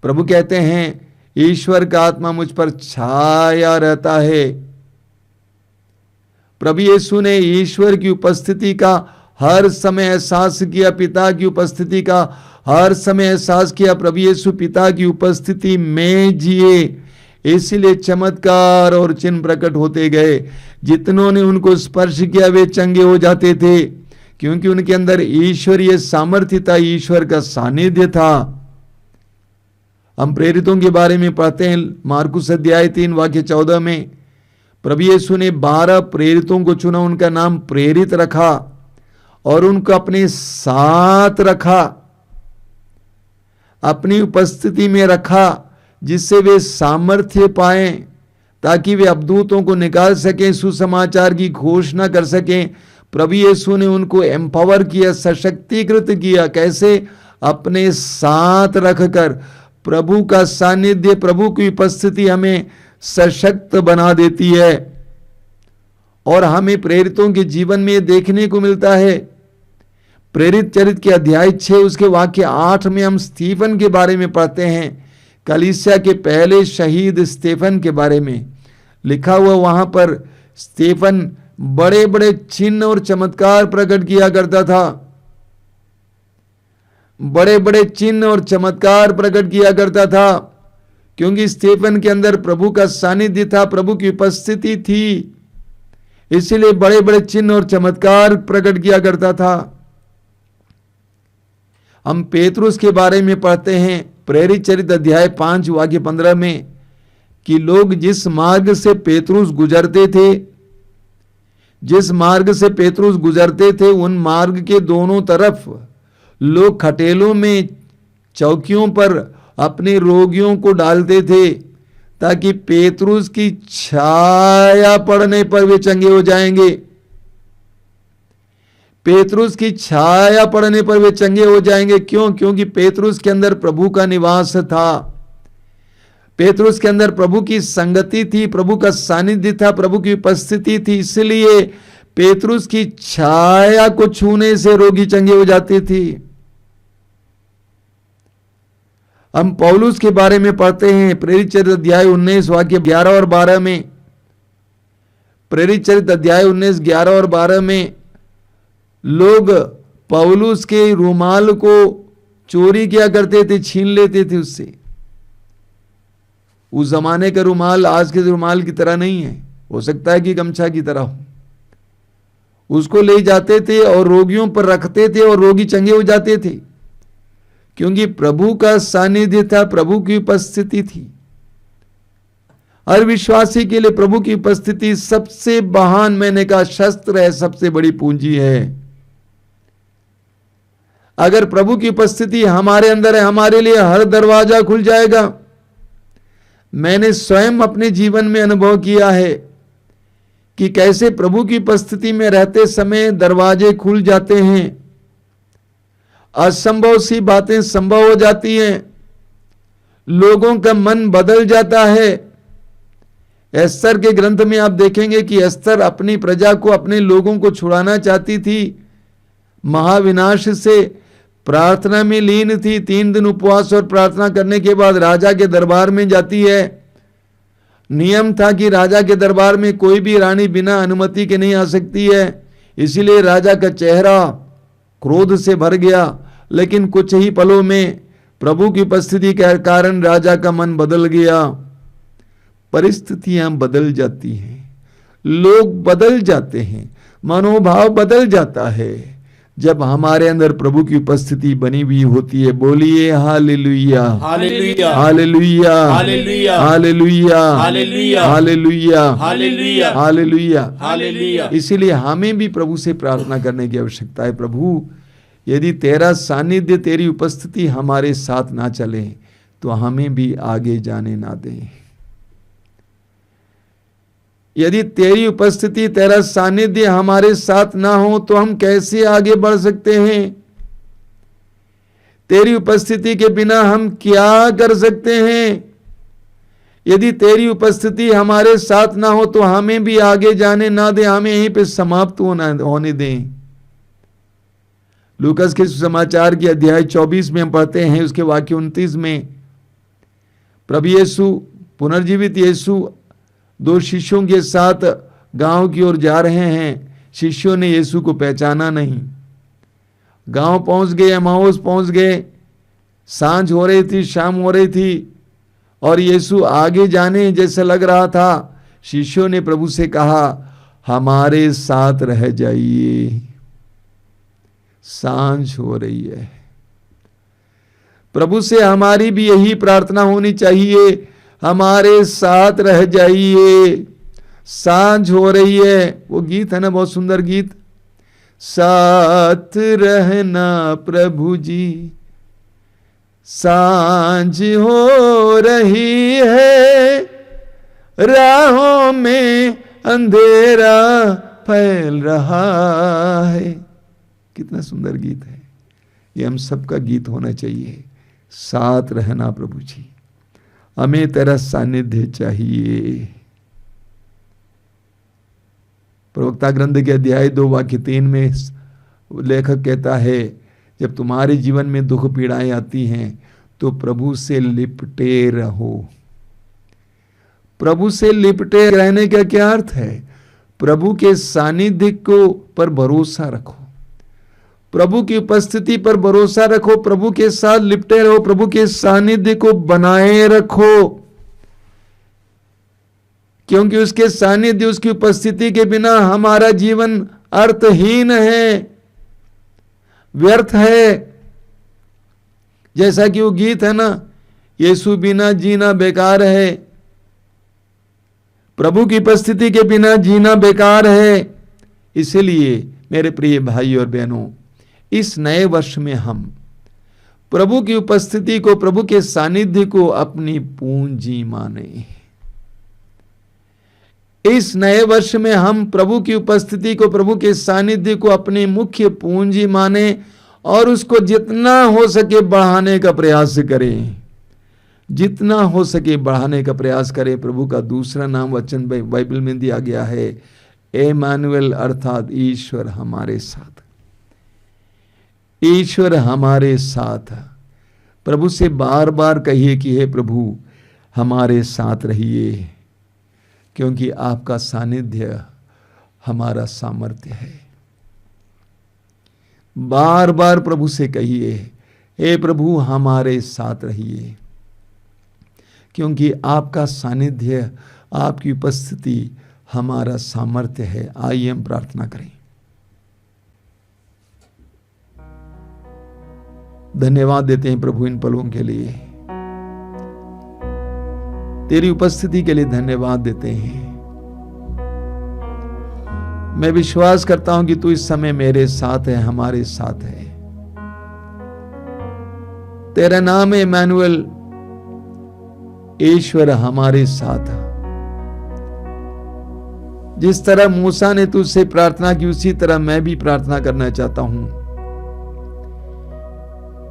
प्रभु कहते हैं ईश्वर का आत्मा मुझ पर छाया रहता है। प्रभु यीशु ने ईश्वर की उपस्थिति का हर समय एहसास किया, पिता की उपस्थिति का हर समय एहसास किया। प्रभु यीशु पिता की उपस्थिति में जिए, इसलिए चमत्कार और चिन्ह प्रकट होते गए। जितनों ने उनको स्पर्श किया वे चंगे हो जाते थे, क्योंकि उनके अंदर ईश्वरीय सामर्थ्य था, ईश्वर का सानिध्य था। हम प्रेरितों के बारे में पढ़ते हैं मार्कुस अध्याय 3 वाक्य 14 में। प्रभु यीशु ने 12 प्रेरितों को चुना, उनका नाम प्रेरित रखा और उनको अपने साथ रखा, अपनी उपस्थिति में रखा, जिससे वे सामर्थ्य पाएं, ताकि वे अबदूतों को निकाल सकें, सुसमाचार की घोषणा कर सकें। प्रभु यीशु ने उनको एम्पावर किया, सशक्तिकृत किया। कैसे? अपने साथ रखकर। प्रभु का सानिध्य, प्रभु की उपस्थिति हमें सशक्त बना देती है। और हमें प्रेरितों के जीवन में देखने को मिलता है। प्रेरित चरित्र के अध्याय 6 उसके वाक्य 8 में हम स्टीफन के बारे में पढ़ते हैं। कलीसिया के पहले शहीद स्टीफन के बारे में लिखा हुआ। वहां पर स्टीफन बड़े बड़े चिन्ह और चमत्कार प्रकट किया करता था, बड़े बड़े चिन्ह और चमत्कार प्रकट किया करता था, क्योंकि स्टीफन के अंदर प्रभु का सानिध्य था, प्रभु की उपस्थिति थी, इसीलिए बड़े बड़े चिन्ह और चमत्कार प्रकट किया करता था। हम पेतरुस के बारे में पढ़ते हैं प्रेरित चरित्र अध्याय 5 वाक्य 15 में कि लोग जिस मार्ग से पेतरुस गुजरते थे, जिस मार्ग से पेतरुस गुजरते थे, उन मार्ग के दोनों तरफ लोग खटेलों में, चौकियों पर अपने रोगियों को डालते थे, ताकि पेतरुस की छाया पड़ने पर वे चंगे हो जाएंगे। पेतरुस की छाया पड़ने पर वे चंगे हो जाएंगे। क्यों? क्योंकि पेतरुस के अंदर प्रभु का निवास था, पेतरुस के अंदर प्रभु की संगति थी, प्रभु का सानिध्य था, प्रभु की उपस्थिति थी। इसलिए पेतरुस की छाया को छूने से रोगी चंगे हो जाते थे। हम पौलुस के बारे में पढ़ते हैं प्रेरित चरित्र अध्याय 19 वाक्य 11 और 12 में। प्रेरित चरित्र अध्याय 19 11 और 12 में लोग पौलुस के रुमाल को चोरी किया करते थे, छीन लेते थे उससे। उस जमाने का रुमाल आज के रुमाल की तरह नहीं है, हो सकता है कि गमछा की तरह हो। उसको ले जाते थे और रोगियों पर रखते थे और रोगी चंगे हो जाते थे, क्योंकि प्रभु का सानिध्य था, प्रभु की उपस्थिति थी। हर विश्वासी के लिए प्रभु की उपस्थिति सबसे महान, मैंने कहा, शस्त्र है, सबसे बड़ी पूंजी है। अगर प्रभु की उपस्थिति हमारे अंदर है, हमारे लिए हर दरवाजा खुल जाएगा। मैंने स्वयं अपने जीवन में अनुभव किया है कि कैसे प्रभु की उपस्थिति में रहते समय दरवाजे खुल जाते हैं, असंभव सी बातें संभव हो जाती हैं, लोगों का मन बदल जाता है। एस्तर के ग्रंथ में आप देखेंगे कि एस्तर अपनी प्रजा को, अपने लोगों को छुड़ाना चाहती थी महाविनाश से, प्रार्थना में लीन थी। 3 दिन उपवास और प्रार्थना करने के बाद राजा के दरबार में जाती है। नियम था कि राजा के दरबार में कोई भी रानी बिना अनुमति के नहीं आ सकती है, इसीलिए राजा का चेहरा क्रोध से भर गया। लेकिन कुछ ही पलों में प्रभु की उपस्थिति के कारण राजा का मन बदल गया। परिस्थितियां बदल जाती हैं, लोग बदल जाते हैं, मनोभाव बदल जाता है जब हमारे अंदर प्रभु की उपस्थिति बनी हुई होती है। बोलिए hallelujah, hallelujah, hallelujah, hallelujah, hallelujah, hallelujah, hallelujah, hallelujah, hallelujah, hallelujah. इसीलिए हमें भी प्रभु से प्रार्थना करने की आवश्यकता है। प्रभु, यदि तेरा सानिध्य, तेरी उपस्थिति हमारे साथ ना चले तो हमें भी आगे जाने ना दे। यदि तेरी उपस्थिति, तेरा सानिध्य हमारे साथ ना हो तो हम कैसे आगे बढ़ सकते हैं? तेरी उपस्थिति के बिना हम क्या कर सकते हैं? यदि तेरी उपस्थिति हमारे साथ ना हो तो हमें भी आगे जाने ना दे, हमें यहीं पे समाप्त होने दें। लूकास के समाचार की अध्याय 24 में हम पढ़ते हैं, उसके वाक्य 29 में प्रभु यीशु, पुनर्जीवित यीशु 2 शिष्यों के साथ गांव की ओर जा रहे हैं। शिष्यों ने यीशु को पहचाना नहीं। गांव पहुंच गए, एमाउस पहुंच गए। सांझ हो रही थी, शाम हो रही थी और यीशु आगे जाने जैसे लग रहा था। शिष्यों ने प्रभु से कहा, हमारे साथ रह जाइए, सांझ हो रही है। प्रभु से हमारी भी यही प्रार्थना होनी चाहिए, हमारे साथ रह जाइए, सांझ हो रही है। वो गीत है ना, बहुत सुंदर गीत, साथ रहना प्रभु जी, सांझ हो रही है, राहों में अंधेरा फैल रहा है। कितना सुंदर गीत है ये, हम सबका गीत होना चाहिए। साथ रहना प्रभु जी, हमें तेरा सानिध्य चाहिए। प्रवक्ता ग्रंथ के अध्याय 2 वाक्य 3 में लेखक कहता है, जब तुम्हारे जीवन में दुख पीड़ाएं आती हैं तो प्रभु से लिपटे रहो। प्रभु से लिपटे रहने का क्या अर्थ है? प्रभु के सानिध्य को पर भरोसा रखो, प्रभु की उपस्थिति पर भरोसा रखो, प्रभु के साथ लिपटे रहो, प्रभु के सानिध्य को बनाए रखो, क्योंकि उसके सानिध्य, उसकी उपस्थिति के बिना हमारा जीवन अर्थहीन है, व्यर्थ है। जैसा कि वो गीत है ना, यीशु बिना जीना बेकार है, प्रभु की उपस्थिति के बिना जीना बेकार है। इसलिए मेरे प्रिय भाई और बहनों, इस नए वर्ष में हम प्रभु की उपस्थिति को, प्रभु के सानिध्य को अपनी पूंजी माने। इस नए वर्ष में हम प्रभु की उपस्थिति को, प्रभु के सानिध्य को अपनी मुख्य पूंजी माने और उसको जितना हो सके बढ़ाने का प्रयास करें, जितना हो सके बढ़ाने का प्रयास करें। प्रभु का दूसरा नाम वचन बाइबल में दिया गया है, एमानुएल, अर्थात ईश्वर हमारे साथ। ईश्वर हमारे साथ। प्रभु से बार बार कहिए कि हे प्रभु हमारे साथ रहिए, क्योंकि आपका सानिध्य हमारा सामर्थ्य है। बार बार प्रभु से कहिए, हे प्रभु हमारे साथ रहिए, क्योंकि आपका सानिध्य, आपकी उपस्थिति हमारा सामर्थ्य है। आइए हम प्रार्थना करें। धन्यवाद देते हैं प्रभु इन पलों के लिए, तेरी उपस्थिति के लिए धन्यवाद देते हैं। मैं विश्वास करता हूं कि तू इस समय मेरे साथ है, हमारे साथ है। तेरा नाम है इमैनुएल, ईश्वर हमारे साथ। जिस तरह मूसा ने तुझसे प्रार्थना की, उसी तरह मैं भी प्रार्थना करना चाहता हूं।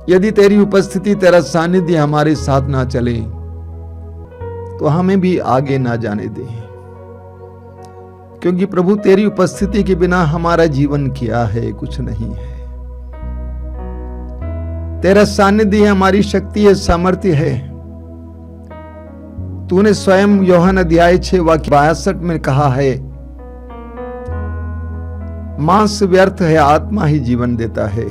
यदि तेरी उपस्थिति, तेरा सानिध्य हमारे साथ ना चले तो हमें भी आगे ना जाने दे, क्योंकि प्रभु तेरी उपस्थिति के बिना हमारा जीवन क्या है? कुछ नहीं है। तेरा सानिध्य हमारी शक्ति है, सामर्थ्य है। तूने स्वयं यूहन्ना अध्याय 6 वाक्य 62 में कहा है, मांस व्यर्थ है, आत्मा ही जीवन देता है।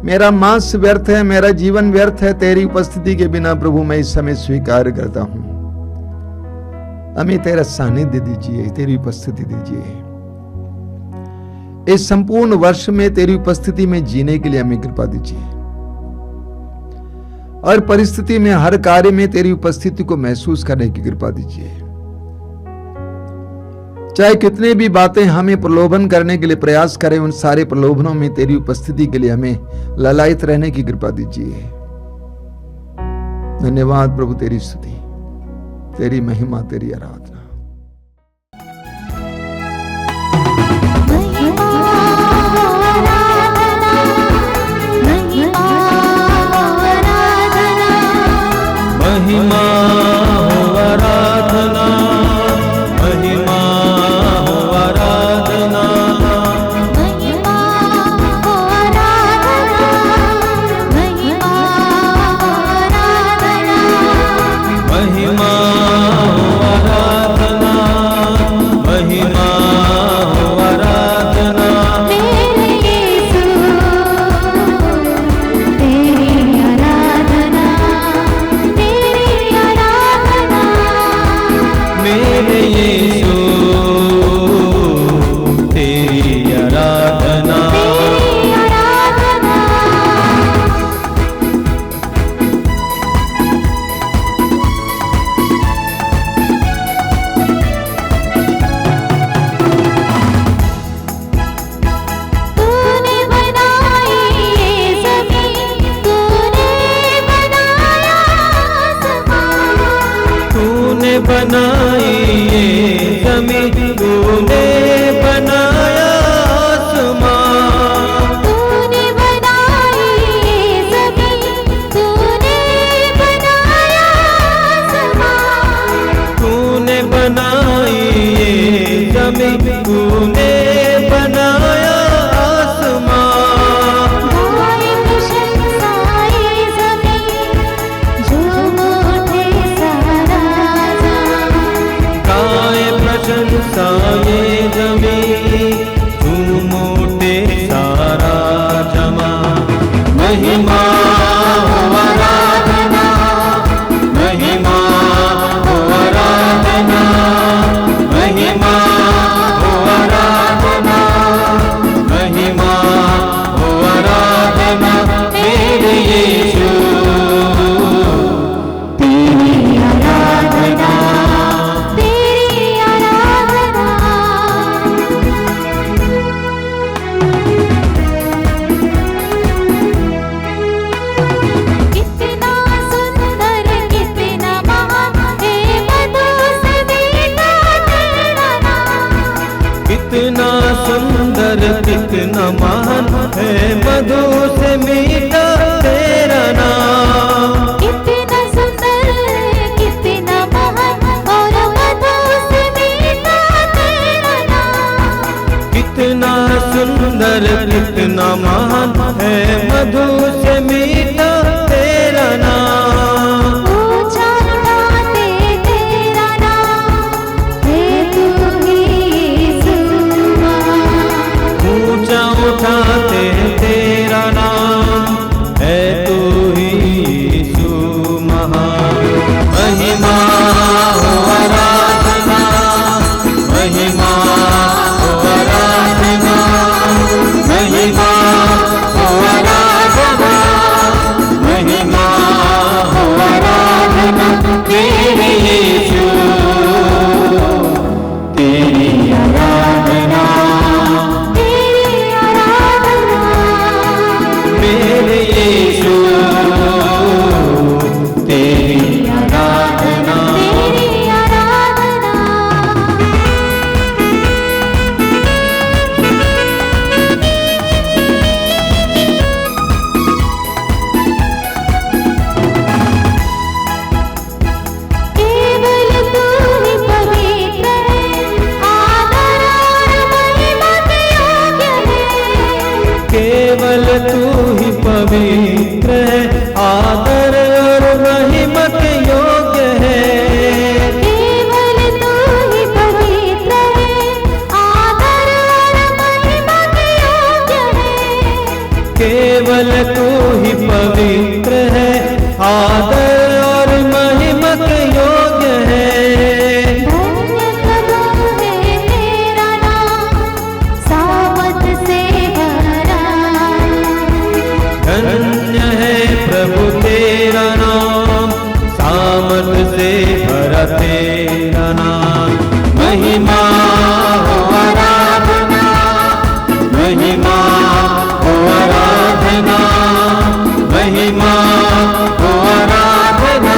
मेरा मांस व्यर्थ है, मेरा जीवन व्यर्थ है। तेरी उपस्थिति के बिना प्रभु मैं इस समय स्वीकार करता हूं। हमें तेरा सानिध्य दीजिए, तेरी उपस्थिति दीजिए। इस संपूर्ण वर्ष में तेरी उपस्थिति में जीने के लिए हमें कृपा दीजिए। हर परिस्थिति में, हर कार्य में तेरी उपस्थिति को महसूस करने की कृपा दीजिए। चाहे कितने भी बातें हमें प्रलोभन करने के लिए प्रयास करें, उन सारे प्रलोभनों में तेरी उपस्थिति के लिए हमें ललायित रहने की कृपा दीजिए। धन्यवाद प्रभु, तेरी स्तुति, तेरी महिमा, तेरी आराधना। महिमा हो आराधना, महिमा हो आराधना, महिमा तूने बनाया आसमां, गाए प्रशंसाए ज़मीं, झूम उठे सारा जहां। गाए प्रशंसा ये जमीन, झूम उठे सारा जमा। महिमा हो आराधना, महिमा हो आराधना, महिमा हो आराधना, महिमा हो आराधना मेरे यीशु, तेरी आराधना, तेरी आराधना। कितना सुंदर, कितना महान है मधु से मीठा तेरा नाम। कितना सुंदर कितना महान है मधु से मीठा तेरा नाम। कितना सुंदर, कितना महान और मधु से मीठा तेरा नाम। कितना सुंदर कितना महान है मधु से मीठा तेरा नाम। ऊंचा उठाते तेरा नाम, है तू ही यीशु महान। ऊंचा उठाते तेरा नाम, है तू ही यीशु महान। महिमा हो आराधना, महिमा हो आराधना, महिमा हो आराधना, महिमा हो आराधना तेरे यीशु, तेरी आराधना तेरी आराधना, मेरे यीशु, तेरी आराधना। तेरी आराधना। केवल तू ही पवित्र है, आदर और महिमा के योग्य है। केवल तू ही पवित्र है, आदर और महिमा के योग्य है। केवल तू ही पवित्र है, आदर और महिमा के योग्य है। केवल तू ही पवित्र है, आदर और महिमा के योग्य है। धन्य प्रभु है तेरा नाम, सामत से भरा। धन्य है प्रभु तेरा नाम, सामर्थ से भरा तेरा नाम। महिमा हो आराधना, महिमा हो आराधना, महिमा हो आराधना,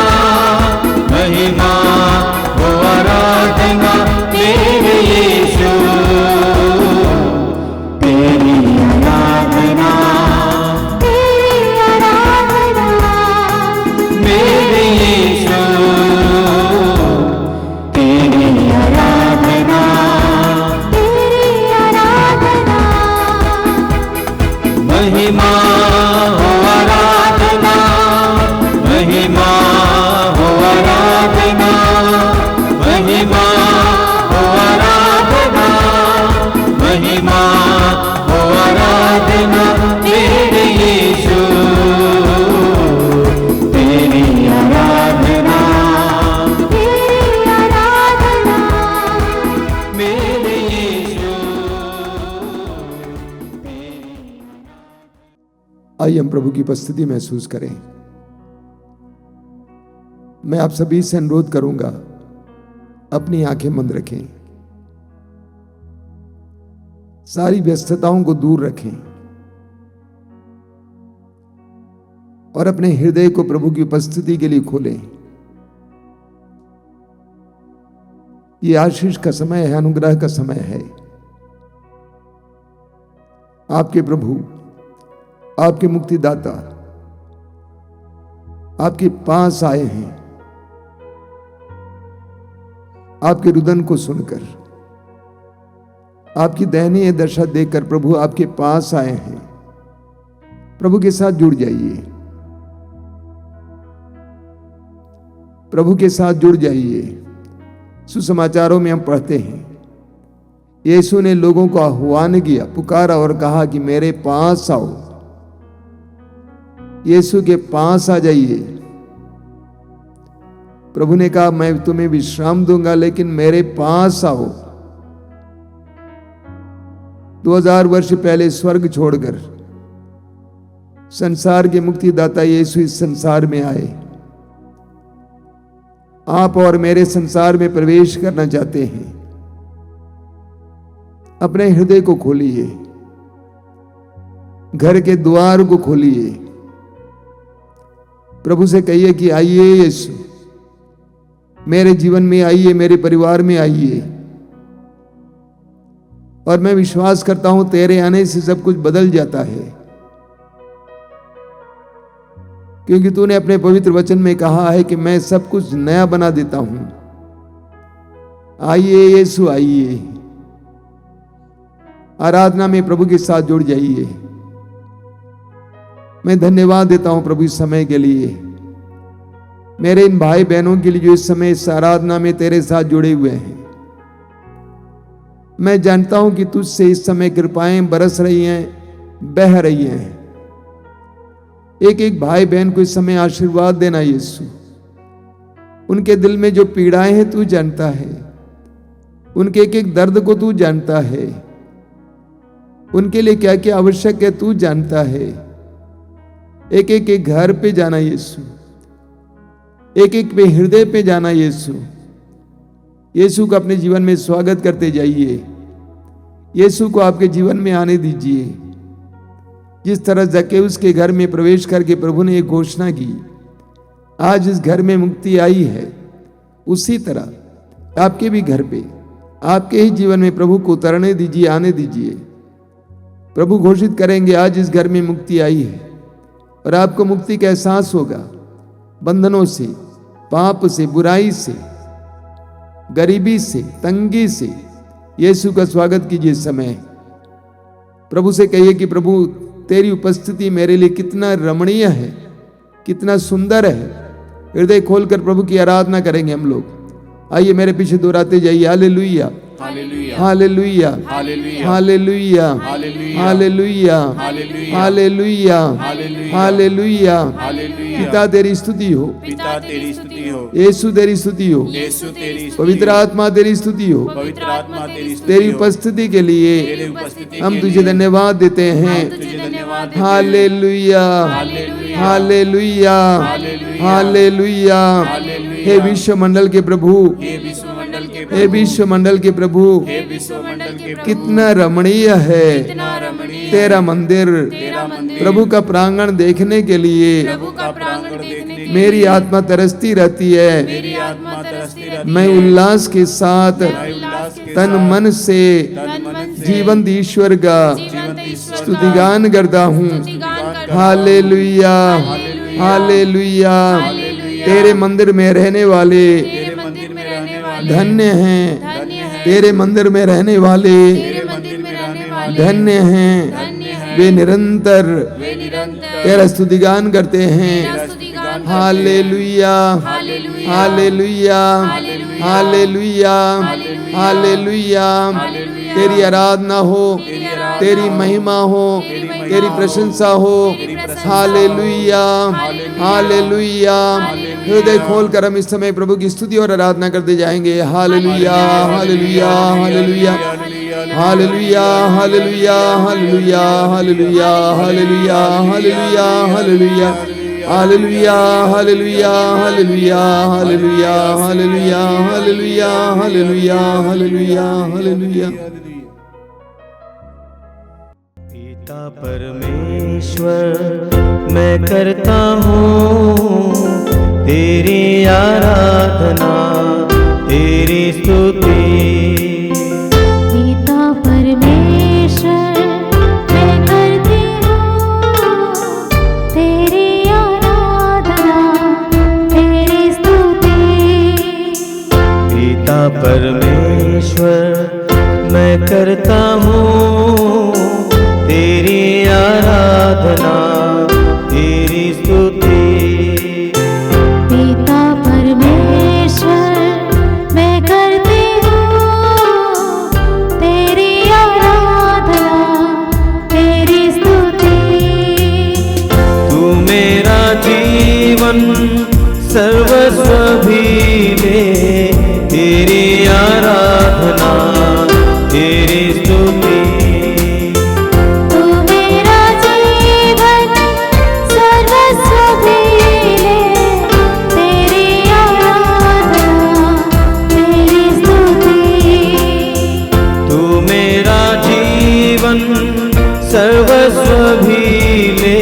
महिमा हो आराधना तेरे यीशु, तेरी आराधना तेरी आराधना, मेरे यीशु, तेरी आराधना। तेरी आराधना। महिमा हो आराधना, महिमा हो आराधना, महिमा हो आराधना, महिमा हो आराधना तेरे यीशु, तेरी आराधना, तेरी आराधना। मेरे यीशु। आइए हम प्रभु की उपस्थिति महसूस करें। मैं आप सभी से अनुरोध करूंगा, अपनी आंखें बंद रखें, सारी व्यस्तताओं को दूर रखें और अपने हृदय को प्रभु की उपस्थिति के लिए खोलें। ये आशीष का समय है, अनुग्रह का समय है। आपके प्रभु, आपके मुक्तिदाता आपके पास आए हैं, आपके रुदन को सुनकर आपकी दयनीय दशा देखकर प्रभु आपके पास आए हैं। प्रभु के साथ जुड़ जाइए, प्रभु के साथ जुड़ जाइए। सुसमाचारों में हम पढ़ते हैं, यीशु ने लोगों को आह्वान किया, पुकारा और कहा कि मेरे पास आओ। यीशु के पास आ जाइए। प्रभु ने कहा मैं तुम्हें विश्राम दूंगा, लेकिन मेरे पास आओ। 2000 वर्ष पहले स्वर्ग छोड़कर संसार के मुक्तिदाता यीशु इस संसार में आए। आप और मेरे संसार में प्रवेश करना चाहते हैं। अपने हृदय को खोलिए, घर के द्वार को खोलिए। प्रभु से कहिए कि आइए यीशु, मेरे जीवन में आइए, मेरे परिवार में आइए। और मैं विश्वास करता हूं तेरे आने से सब कुछ बदल जाता है, क्योंकि तूने अपने पवित्र वचन में कहा है कि मैं सब कुछ नया बना देता हूं। आइए यीशु, आइए। आराधना में प्रभु के साथ जुड़ जाइए। मैं धन्यवाद देता हूं प्रभु इस समय के लिए, मेरे इन भाई बहनों के लिए जो इस समय इस आराधना में तेरे साथ जुड़े हुए हैं। मैं जानता हूं कि तुझसे इस समय कृपाएं बरस रही हैं, बह रही हैं। एक एक भाई बहन को इस समय आशीर्वाद देना यीशु। उनके दिल में जो पीड़ाएं हैं तू जानता है, उनके एक एक दर्द को तू जानता है, उनके लिए क्या क्या आवश्यक है तू जानता है। एक एक के घर पे जाना यीशु, एक एक पे हृदय पे जाना यीशु। यीशु को अपने जीवन में स्वागत करते जाइए। यीशु को आपके जीवन में आने दीजिए। जिस तरह जक्केउस के घर में प्रवेश करके प्रभु ने एक घोषणा की, आज इस घर में मुक्ति आई है, उसी तरह आपके भी घर पे, आपके ही जीवन में प्रभु को उतरने दीजिए, आने दीजिए। प्रभु घोषित करेंगे आज इस घर में मुक्ति आई है, और आपको मुक्ति का एहसास होगा। बंधनों से, पाप से, बुराई से, गरीबी से, तंगी से यीशु का स्वागत कीजिए इस समय। प्रभु से कहिए कि प्रभु तेरी उपस्थिति मेरे लिए कितना रमणीय है, कितना सुंदर है। हृदय खोलकर प्रभु की आराधना करेंगे हम लोग। आइए मेरे पीछे दोहराते जाइए, hallelujah, hallelujah, hallelujah, hallelujah, hallelujah, hallelujah, hallelujah. पिता तेरी स्तुति हो, पिता तेरी स्तुति हो, यीशु तेरी स्तुति हो, यीशु तेरी स्तुति पवित्र आत्मा तेरी स्तुति हो। पवित्र आत्मा तेरी स्तुति तेरी हो। उपस्थिति के लिए तेरी उपस्थिति हम के तुझे लिए धन्यवाद देते हैं। तुझे धन्यवाद देते हैं। Hallelujah, hallelujah, hallelujah, hallelujah. हे विश्व मंडल के प्रभु, हे विश्वमंडल के हे विश्व मंडल के प्रभु, हे विश्वमंडल के कितना रमणीय है कितना रमणीय तेरा मंदिर। तेरा मंदिर। प्रभु का प्रांगण देखने के लिए प्रभु का प्रांगण देखने के मेरी आत्मा तरसती रहती है। मेरी आत्मा तरसती रहती मैं है। उल्लास के साथ मैं उल्लास के तन साथ मन से तन मन से जीवंत ईश्वर का जीवंत ईश्वर का स्तुतिगान करता हूँ। Hallelujah, hallelujah. तेरे मंदिर में रहने वाले तेरे मंदिर में रहने वाले धन्य हैं। तेरे मंदिर में रहने वाले तेरे मंदिर में रहने वाले धन्य हैं। वे निरंतर वे निरंतर तेरा स्तुतिगान करते हैं। Hallelujah, hallelujah, hallelujah, hallelujah. तेरी आराधना हो, तेरी महिमा हो, तेरी प्रशंसा हो। Hallelujah, hallelujah. हृदय खोलकर हम इस समय प्रभु की स्तुति और आराधना करते जाएंगे। Hallelujah, hallelujah, hallelujah, hallelujah, hallelujah, hallelujah, hallelujah, hallelujah, hallelujah, hallelujah, hallelujah, hallelujah, hallelujah, hallelujah, hallelujah, hallelujah, hallelujah, hallelujah, hallelujah. पिता परमेश्वर मैं करता हूँ तेरी आराधना, तेरी स्तुति। पिता परमेश्वर मैं करती हूँ तेरी आराधना, तेरी स्तुति। पिता परमेश्वर मैं करता सर्वस्व भी ले, तेरी आराधना तेरी स्तुति। तू मेरा जीवन सर्वस्व भी ले, तेरी आराधना तेरी स्तुति। तू मेरा जीवन सर्वस्व भी ले,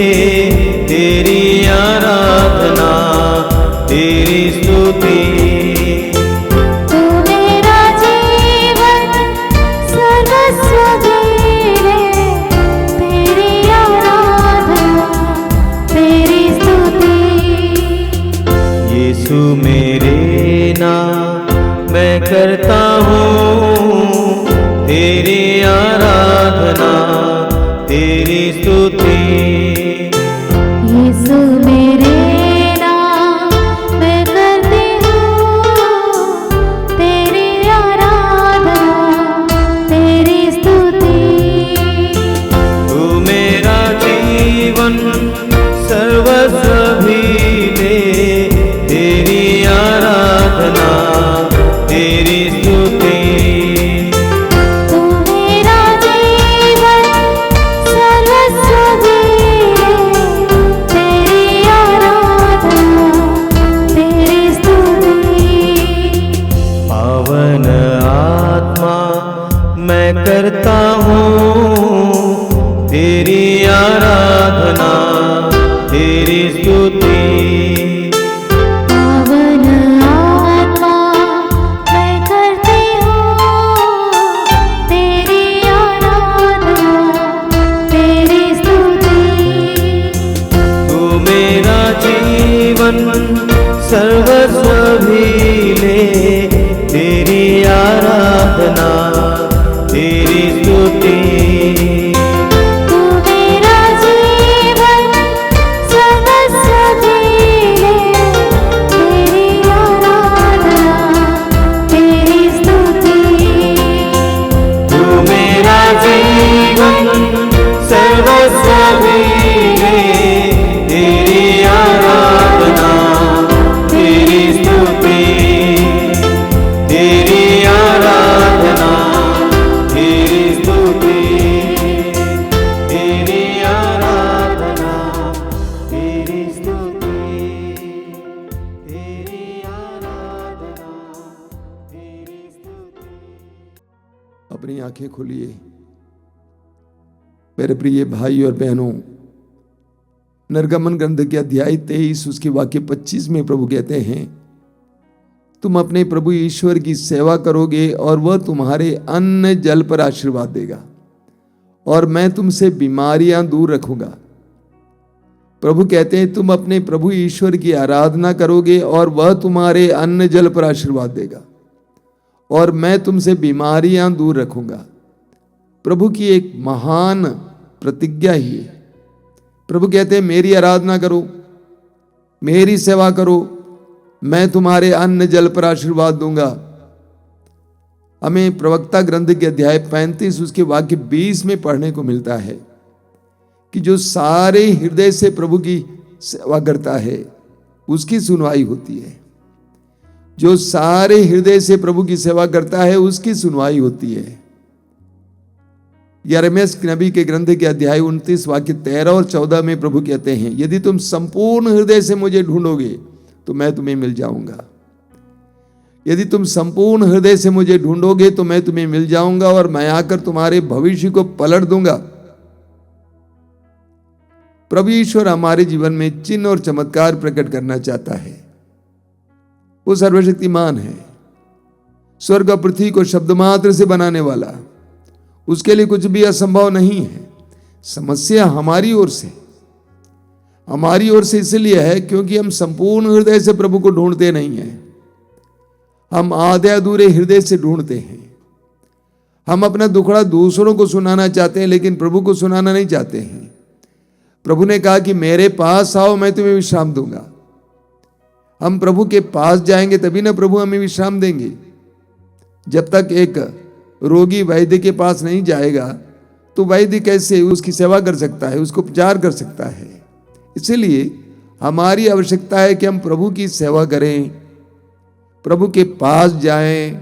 तेरी आराधना तेरी स्तुति। तू मेरा जीवन सर्वस्व भी ले, तेरी आराधना तेरी स्तुति। यीशु मेरे नाम मैं करता हूँ तेरी आराधना तेरी स्तुति। यीशु मेरे नाम मैं करती हूँ तेरी आराधना तेरी स्तुति। तू मेरा जीवन सर्वस्व भी ले, तेरी आराधना तेरी स्तुति। तू मेरा जीवन सर्वस्व भी ले, तेरी आराधना तेरी स्तुति। पावन आत्मा मैं करता हूँ तेरी आराधना तेरी स्तुति। पावन आत्मा मैं करती हूँ तेरी आराधना तेरी स्तुति। तू मेरा जीवन सर्वस्व भी ले, तेरी आराधना तेरी स्तुति। तू मेरा जीवन सर्वस्व भी ले, तेरी आराधना तेरी स्तुति। तू मेरा जीवन सर्वस्व भी ले, तेरी आराधना तेरी स्तुति। तेरी आराधना तेरी स्तुति। तेरी आराधना तेरी स्तुति। तेरी आराधना तेरी स्तुति। अपनी आंखें खोलिए मेरे प्रिय भाई और बहनों। निर्गमन ग्रंथ के अध्याय 23 उसके वाक्य 25 में प्रभु कहते हैं, तुम अपने प्रभु ईश्वर की सेवा करोगे और वह तुम्हारे अन्न जल पर आशीर्वाद देगा और मैं तुमसे बीमारियां दूर रखूंगा। प्रभु कहते हैं तुम अपने प्रभु ईश्वर की आराधना करोगे और वह तुम्हारे अन्न जल पर आशीर्वाद देगा और मैं तुमसे बीमारियां दूर रखूंगा। प्रभु की एक महान प्रतिज्ञा ही है। प्रभु कहते हैं मेरी आराधना करो, मेरी सेवा करो, मैं तुम्हारे अन्न जल पर आशीर्वाद दूंगा। हमें प्रवक्ता ग्रंथ के अध्याय 35 उसके वाक्य 20 में पढ़ने को मिलता है कि जो सारे हृदय से प्रभु की सेवा करता है उसकी सुनवाई होती है। जो सारे हृदय से प्रभु की सेवा करता है उसकी सुनवाई होती है। यिर्मयाह नबी के ग्रंथ के अध्याय 29 वाक्य 13 और 14 में प्रभु कहते हैं, यदि तुम संपूर्ण हृदय से मुझे ढूंढोगे तो मैं तुम्हें मिल जाऊंगा। यदि तुम संपूर्ण हृदय से मुझे ढूंढोगे तो मैं तुम्हें मिल जाऊंगा और मैं आकर तुम्हारे भविष्य को पलट दूंगा। प्रभु ईश्वर हमारे जीवन में चिन्ह और चमत्कार प्रकट करना चाहता है। वो सर्वशक्तिमान है, स्वर्ग और पृथ्वी को शब्द मात्र से बनाने वाला। उसके लिए कुछ भी असंभव नहीं है। समस्या हमारी ओर से इसलिए है क्योंकि हम संपूर्ण हृदय से प्रभु को ढूंढते नहीं हैं। हम आधे अधूरे हृदय से ढूंढते हैं। हम अपना दुखड़ा दूसरों को सुनाना चाहते हैं लेकिन प्रभु को सुनाना नहीं चाहते हैं। प्रभु ने कहा कि मेरे पास आओ, मैं तुम्हें विश्राम दूंगा। हम प्रभु के पास जाएंगे तभी ना प्रभु हमें विश्राम देंगे। जब तक एक रोगी वैद्य के पास नहीं जाएगा तो वैद्य कैसे उसकी सेवा कर सकता है, उसको उपचार कर सकता है। इसलिए हमारी आवश्यकता है कि हम प्रभु की सेवा करें, प्रभु के पास जाएं,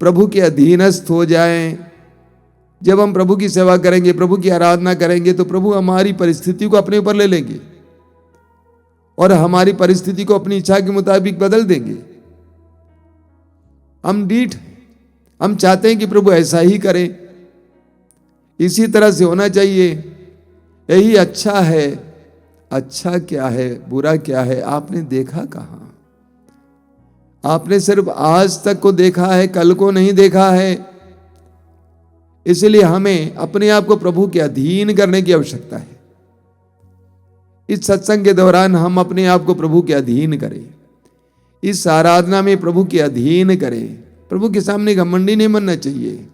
प्रभु के अधीनस्थ हो जाएं। जब हम प्रभु की सेवा करेंगे, प्रभु की आराधना करेंगे, तो प्रभु हमारी परिस्थिति को अपने ऊपर ले लेंगे और हमारी परिस्थिति को अपनी इच्छा के मुताबिक बदल देंगे। हम डीठ हैं, हम चाहते हैं कि प्रभु ऐसा ही करे, इसी तरह से होना चाहिए, यही अच्छा है। अच्छा क्या है, बुरा क्या है, आपने देखा कहां? आपने सिर्फ आज तक को देखा है, कल को नहीं देखा है। इसलिए हमें अपने आप को प्रभु के अधीन करने की आवश्यकता है। इस सत्संग के दौरान हम अपने आप को प्रभु के अधीन करें, इस आराधना में प्रभु के अधीन करें। प्रभु के सामने घमंडी नहीं बनना चाहिए।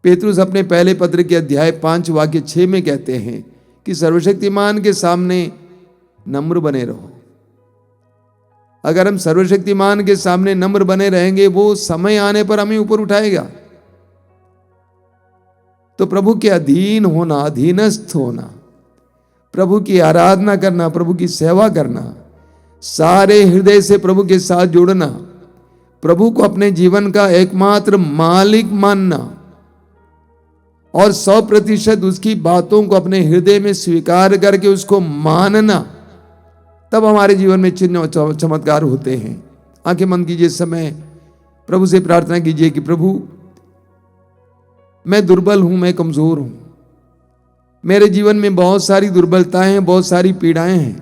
पेतरुस अपने पहले पत्र के अध्याय 5 वाक्य 6 में कहते हैं कि सर्वशक्तिमान के सामने नम्र बने रहो। अगर हम सर्वशक्तिमान के सामने नम्र बने रहेंगे, वो समय आने पर हमें ऊपर उठाएगा। तो प्रभु के अधीन होना, अधीनस्थ होना, प्रभु की आराधना करना, प्रभु की सेवा करना, सारे हृदय से प्रभु के साथ जुड़ना, प्रभु को अपने जीवन का एकमात्र मालिक मानना और 100% उसकी बातों को अपने हृदय में स्वीकार करके उसको मानना, तब हमारे जीवन में चिन्ह और चमत्कार होते हैं। आंखें बंद कीजिए, समय प्रभु से प्रार्थना कीजिए कि प्रभु मैं दुर्बल हूं, मैं कमजोर हूं, मेरे जीवन में बहुत सारी दुर्बलताएं हैं, बहुत सारी पीड़ाएं हैं,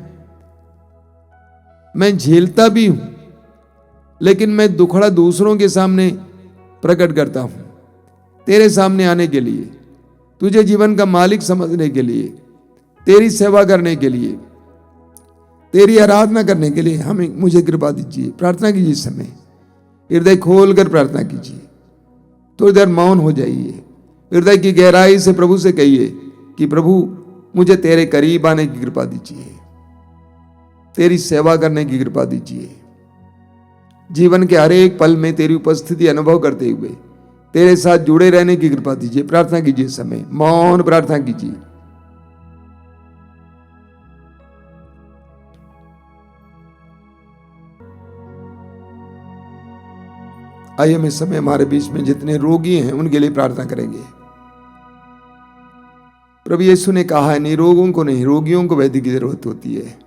मैं झेलता भी हूं, लेकिन मैं दुखड़ा दूसरों के सामने प्रकट करता हूं, तेरे सामने आने के लिए, तुझे जीवन का मालिक समझने के लिए, तेरी सेवा करने के लिए, तेरी आराधना करने के लिए हमें मुझे कृपा दीजिए। प्रार्थना कीजिए, समय हृदय खोलकर प्रार्थना कीजिए। थोड़ी देर मौन हो जाइए, हृदय की गहराई से प्रभु से कहिए कि प्रभु मुझे तेरे करीब आने की कृपा दीजिए, तेरी सेवा करने की कृपा दीजिए, जीवन के हर एक पल में तेरी उपस्थिति अनुभव करते हुए तेरे साथ जुड़े रहने की कृपा दीजिए। प्रार्थना कीजिए, समय मौन प्रार्थना कीजिए। आइए हम इस समय हमारे बीच में जितने रोगी हैं उनके लिए प्रार्थना करेंगे। प्रभु यीशु ने कहा है, निरोगों को नहीं, रोगियों को वैद्य की जरूरत होती है।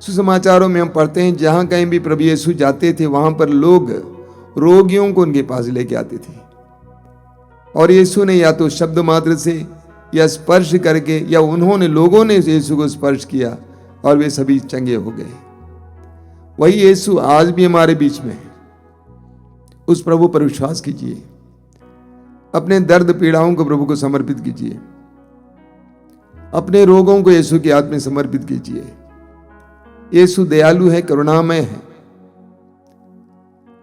सुसमाचारों में हम पढ़ते हैं, जहां कहीं भी प्रभु यीशु जाते थे, वहां पर लोग रोगियों को उनके पास लेके आते थे, और यीशु ने या तो शब्द मात्र से या स्पर्श करके, या उन्होंने, लोगों ने यीशु को स्पर्श किया और वे सभी चंगे हो गए। वही यीशु आज भी हमारे बीच में है। उस प्रभु पर विश्वास कीजिए, अपने दर्द पीड़ाओं को प्रभु को समर्पित कीजिए, अपने रोगों को यीशु के हाथ में समर्पित कीजिए। यीशु दयालु है, करुणामय है,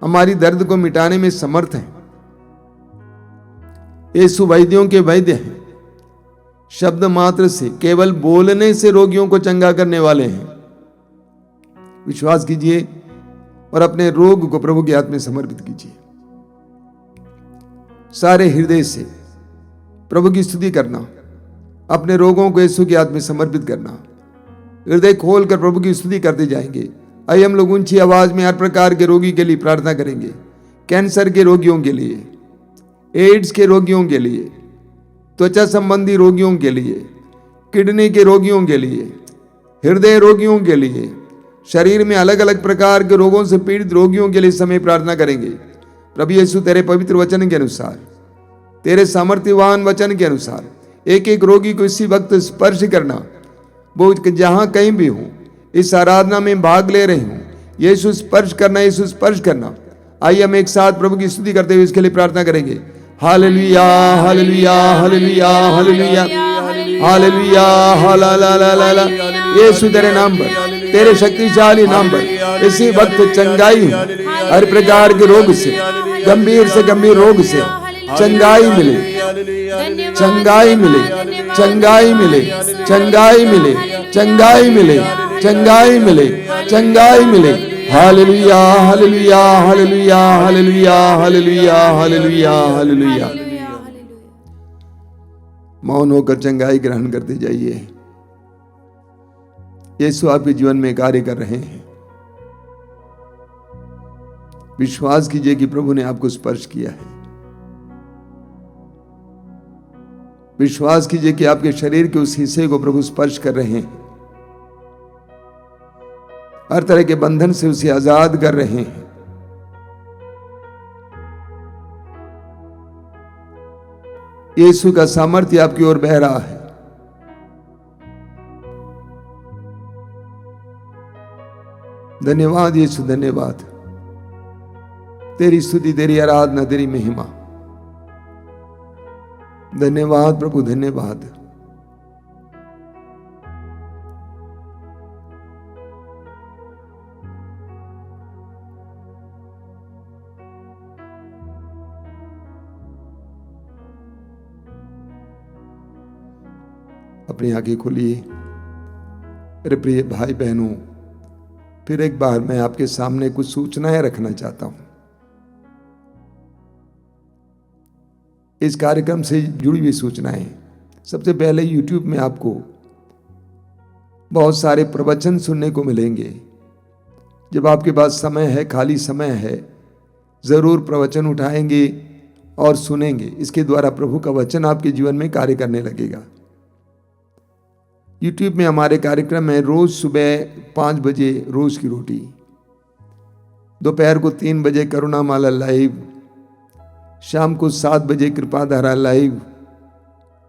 हमारी दर्द को मिटाने में समर्थ है। यीशु वैद्यों के वैद्य हैं, शब्द मात्र से, केवल बोलने से रोगियों को चंगा करने वाले हैं। विश्वास कीजिए और अपने रोग को प्रभु के हाथ में समर्पित कीजिए। सारे हृदय से प्रभु की स्तुति करना, अपने रोगों को यीशु के हाथ में समर्पित करना, हृदय खोलकर प्रभु की स्तुति करते जाएंगे। आइए हम लोग ऊंची आवाज में हर प्रकार के रोगी के लिए प्रार्थना करेंगे। कैंसर के रोगियों के लिए, एड्स के रोगियों के लिए, त्वचा संबंधी रोगियों के लिए, किडनी के रोगियों के लिए, हृदय रोगियों के लिए, शरीर में अलग अलग प्रकार के रोगों से पीड़ित रोगियों के लिए समय प्रार्थना करेंगे। प्रभु यीशु तेरे पवित्र वचन के अनुसार, तेरे सामर्थ्यवान वचन के अनुसार एक एक रोगी को इसी वक्त स्पर्श करना, वो जहां कहीं भी हो, इस आराधना में भाग ले रहे हो, यीशु स्पर्श करना, यीशु स्पर्श करना। आइए हम एक साथ प्रभु की स्तुति करते हुए इसके लिए प्रार्थना करेंगे। Hallelujah hallelujah hallelujah hallelujah hallelujah hallelujah. Yeshu तेरे नाम पर, तेरे शक्तिशाली नाम पर इसी वक्त चंगाई हो, हर प्रकार के रोग से, गंभीर से गंभीर रोग से चंगाई मिले, चंगाई मिले, चंगाई मिले, चंगाई मिले, चंगाई मिले, चंगाई मिले, चंगाई मिले। Hallelujah hallelujah hallelujah hallelujah hallelujah hallelujah hallelujah. मौन होकर चंगाई ग्रहण करते जाइए। यीशु आपके जीवन में कार्य कर रहे हैं। विश्वास कीजिए कि प्रभु ने आपको स्पर्श किया है। विश्वास कीजिए कि आपके शरीर के उस हिस्से को प्रभु स्पर्श कर रहे हैं। हर तरह के बंधन से उसे आजाद कर रहे हैं। यीशु का सामर्थ्य आपकी ओर बह रहा है। धन्यवाद यीशु, धन्यवाद। तेरी स्तुति, तेरी आराधना, तेरी महिमा। धन्यवाद प्रभु, धन्यवाद। अपनी आंखें खोलिए। मेरे प्रिय भाई बहनों, फिर एक बार मैं आपके सामने कुछ सूचनाएं रखना चाहता हूं। इस कार्यक्रम से जुड़ी हुई सूचनाएं। सबसे पहले YouTube में आपको बहुत सारे प्रवचन सुनने को मिलेंगे। जब आपके पास समय है, खाली समय है, जरूर प्रवचन उठाएंगे और सुनेंगे। इसके द्वारा प्रभु का वचन आपके जीवन में कार्य करने लगेगा। YouTube में हमारे कार्यक्रम है रोज सुबह 5 बजे रोज की रोटी, दोपहर को 3 बजे करुणामाला लाइव, शाम को 7 बजे कृपाधारा लाइव,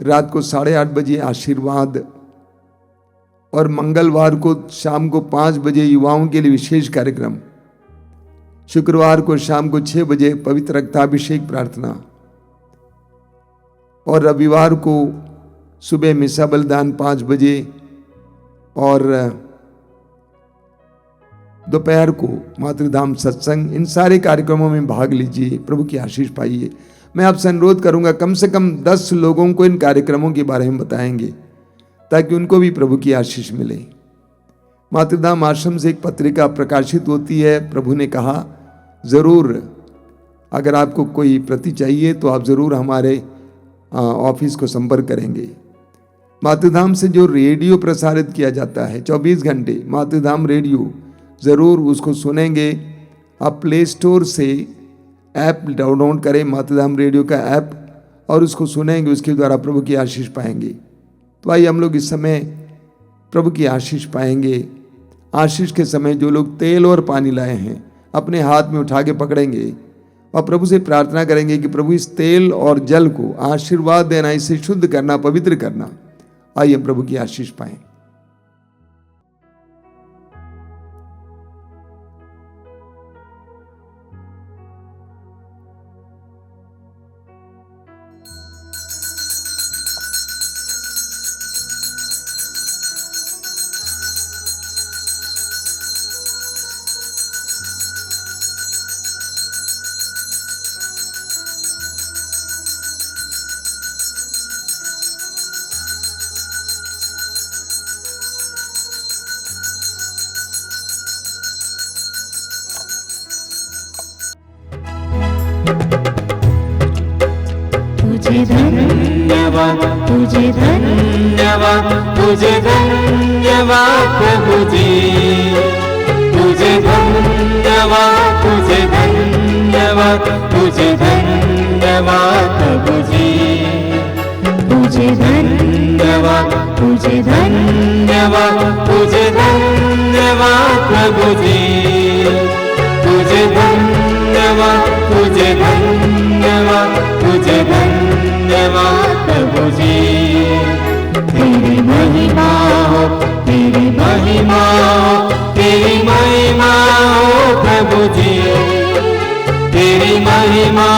रात को 8:30 बजे आशीर्वाद, और मंगलवार को शाम को 5 बजे युवाओं के लिए विशेष कार्यक्रम, शुक्रवार को शाम को 6 बजे पवित्र रक्ताभिषेक प्रार्थना, और रविवार को सुबह मिसा बलिदान 5 बजे, और दोपहर को मातृधाम सत्संग। इन सारे कार्यक्रमों में भाग लीजिए, प्रभु की आशीष पाइए। मैं आपसे अनुरोध करूंगा, कम से कम 10 लोगों को इन कार्यक्रमों के बारे में बताएंगे ताकि उनको भी प्रभु की आशीष मिले। मातृधाम आश्रम से एक पत्रिका प्रकाशित होती है। प्रभु ने कहा ज़रूर अगर आपको कोई प्रति चाहिए तो आप ज़रूर हमारे ऑफिस को संपर्क करेंगे। मातृधाम से जो रेडियो प्रसारित किया जाता है 24 घंटे, मातृधाम रेडियो, ज़रूर उसको सुनेंगे। आप प्ले स्टोर से ऐप डाउनलोड करें, मातृधाम रेडियो का ऐप, और उसको सुनेंगे। उसके द्वारा प्रभु की आशीष पाएंगे। तो आइए हम लोग इस समय प्रभु की आशीष पाएंगे। आशीष के समय जो लोग तेल और पानी लाए हैं अपने हाथ में उठा के पकड़ेंगे और प्रभु से प्रार्थना करेंगे कि प्रभु इस तेल और जल को आशीर्वाद देना, इसे शुद्ध करना, पवित्र करना। आइए प्रभु की आशीष पाएं। तुझे धन्यवाद, तुझे धन्यवाद, तुझे धन्यवाद प्रभु जी, तुझे धन्यवाद, तुझे धन्यवाद, तुझे धन्यवाद प्रभु जी, तुझे धन्यवाद, तुझे धन्यवाद, तुझे धन्यवाद प्रभु जी, तुझे धन्यवाद, तुझे धन्यवाद, तुझे धन्यवाद प्रभु जी। तेरी महिमा हो, तेरी महिमा हो, तेरी महिमा हो प्रभु जी, तेरी महिमा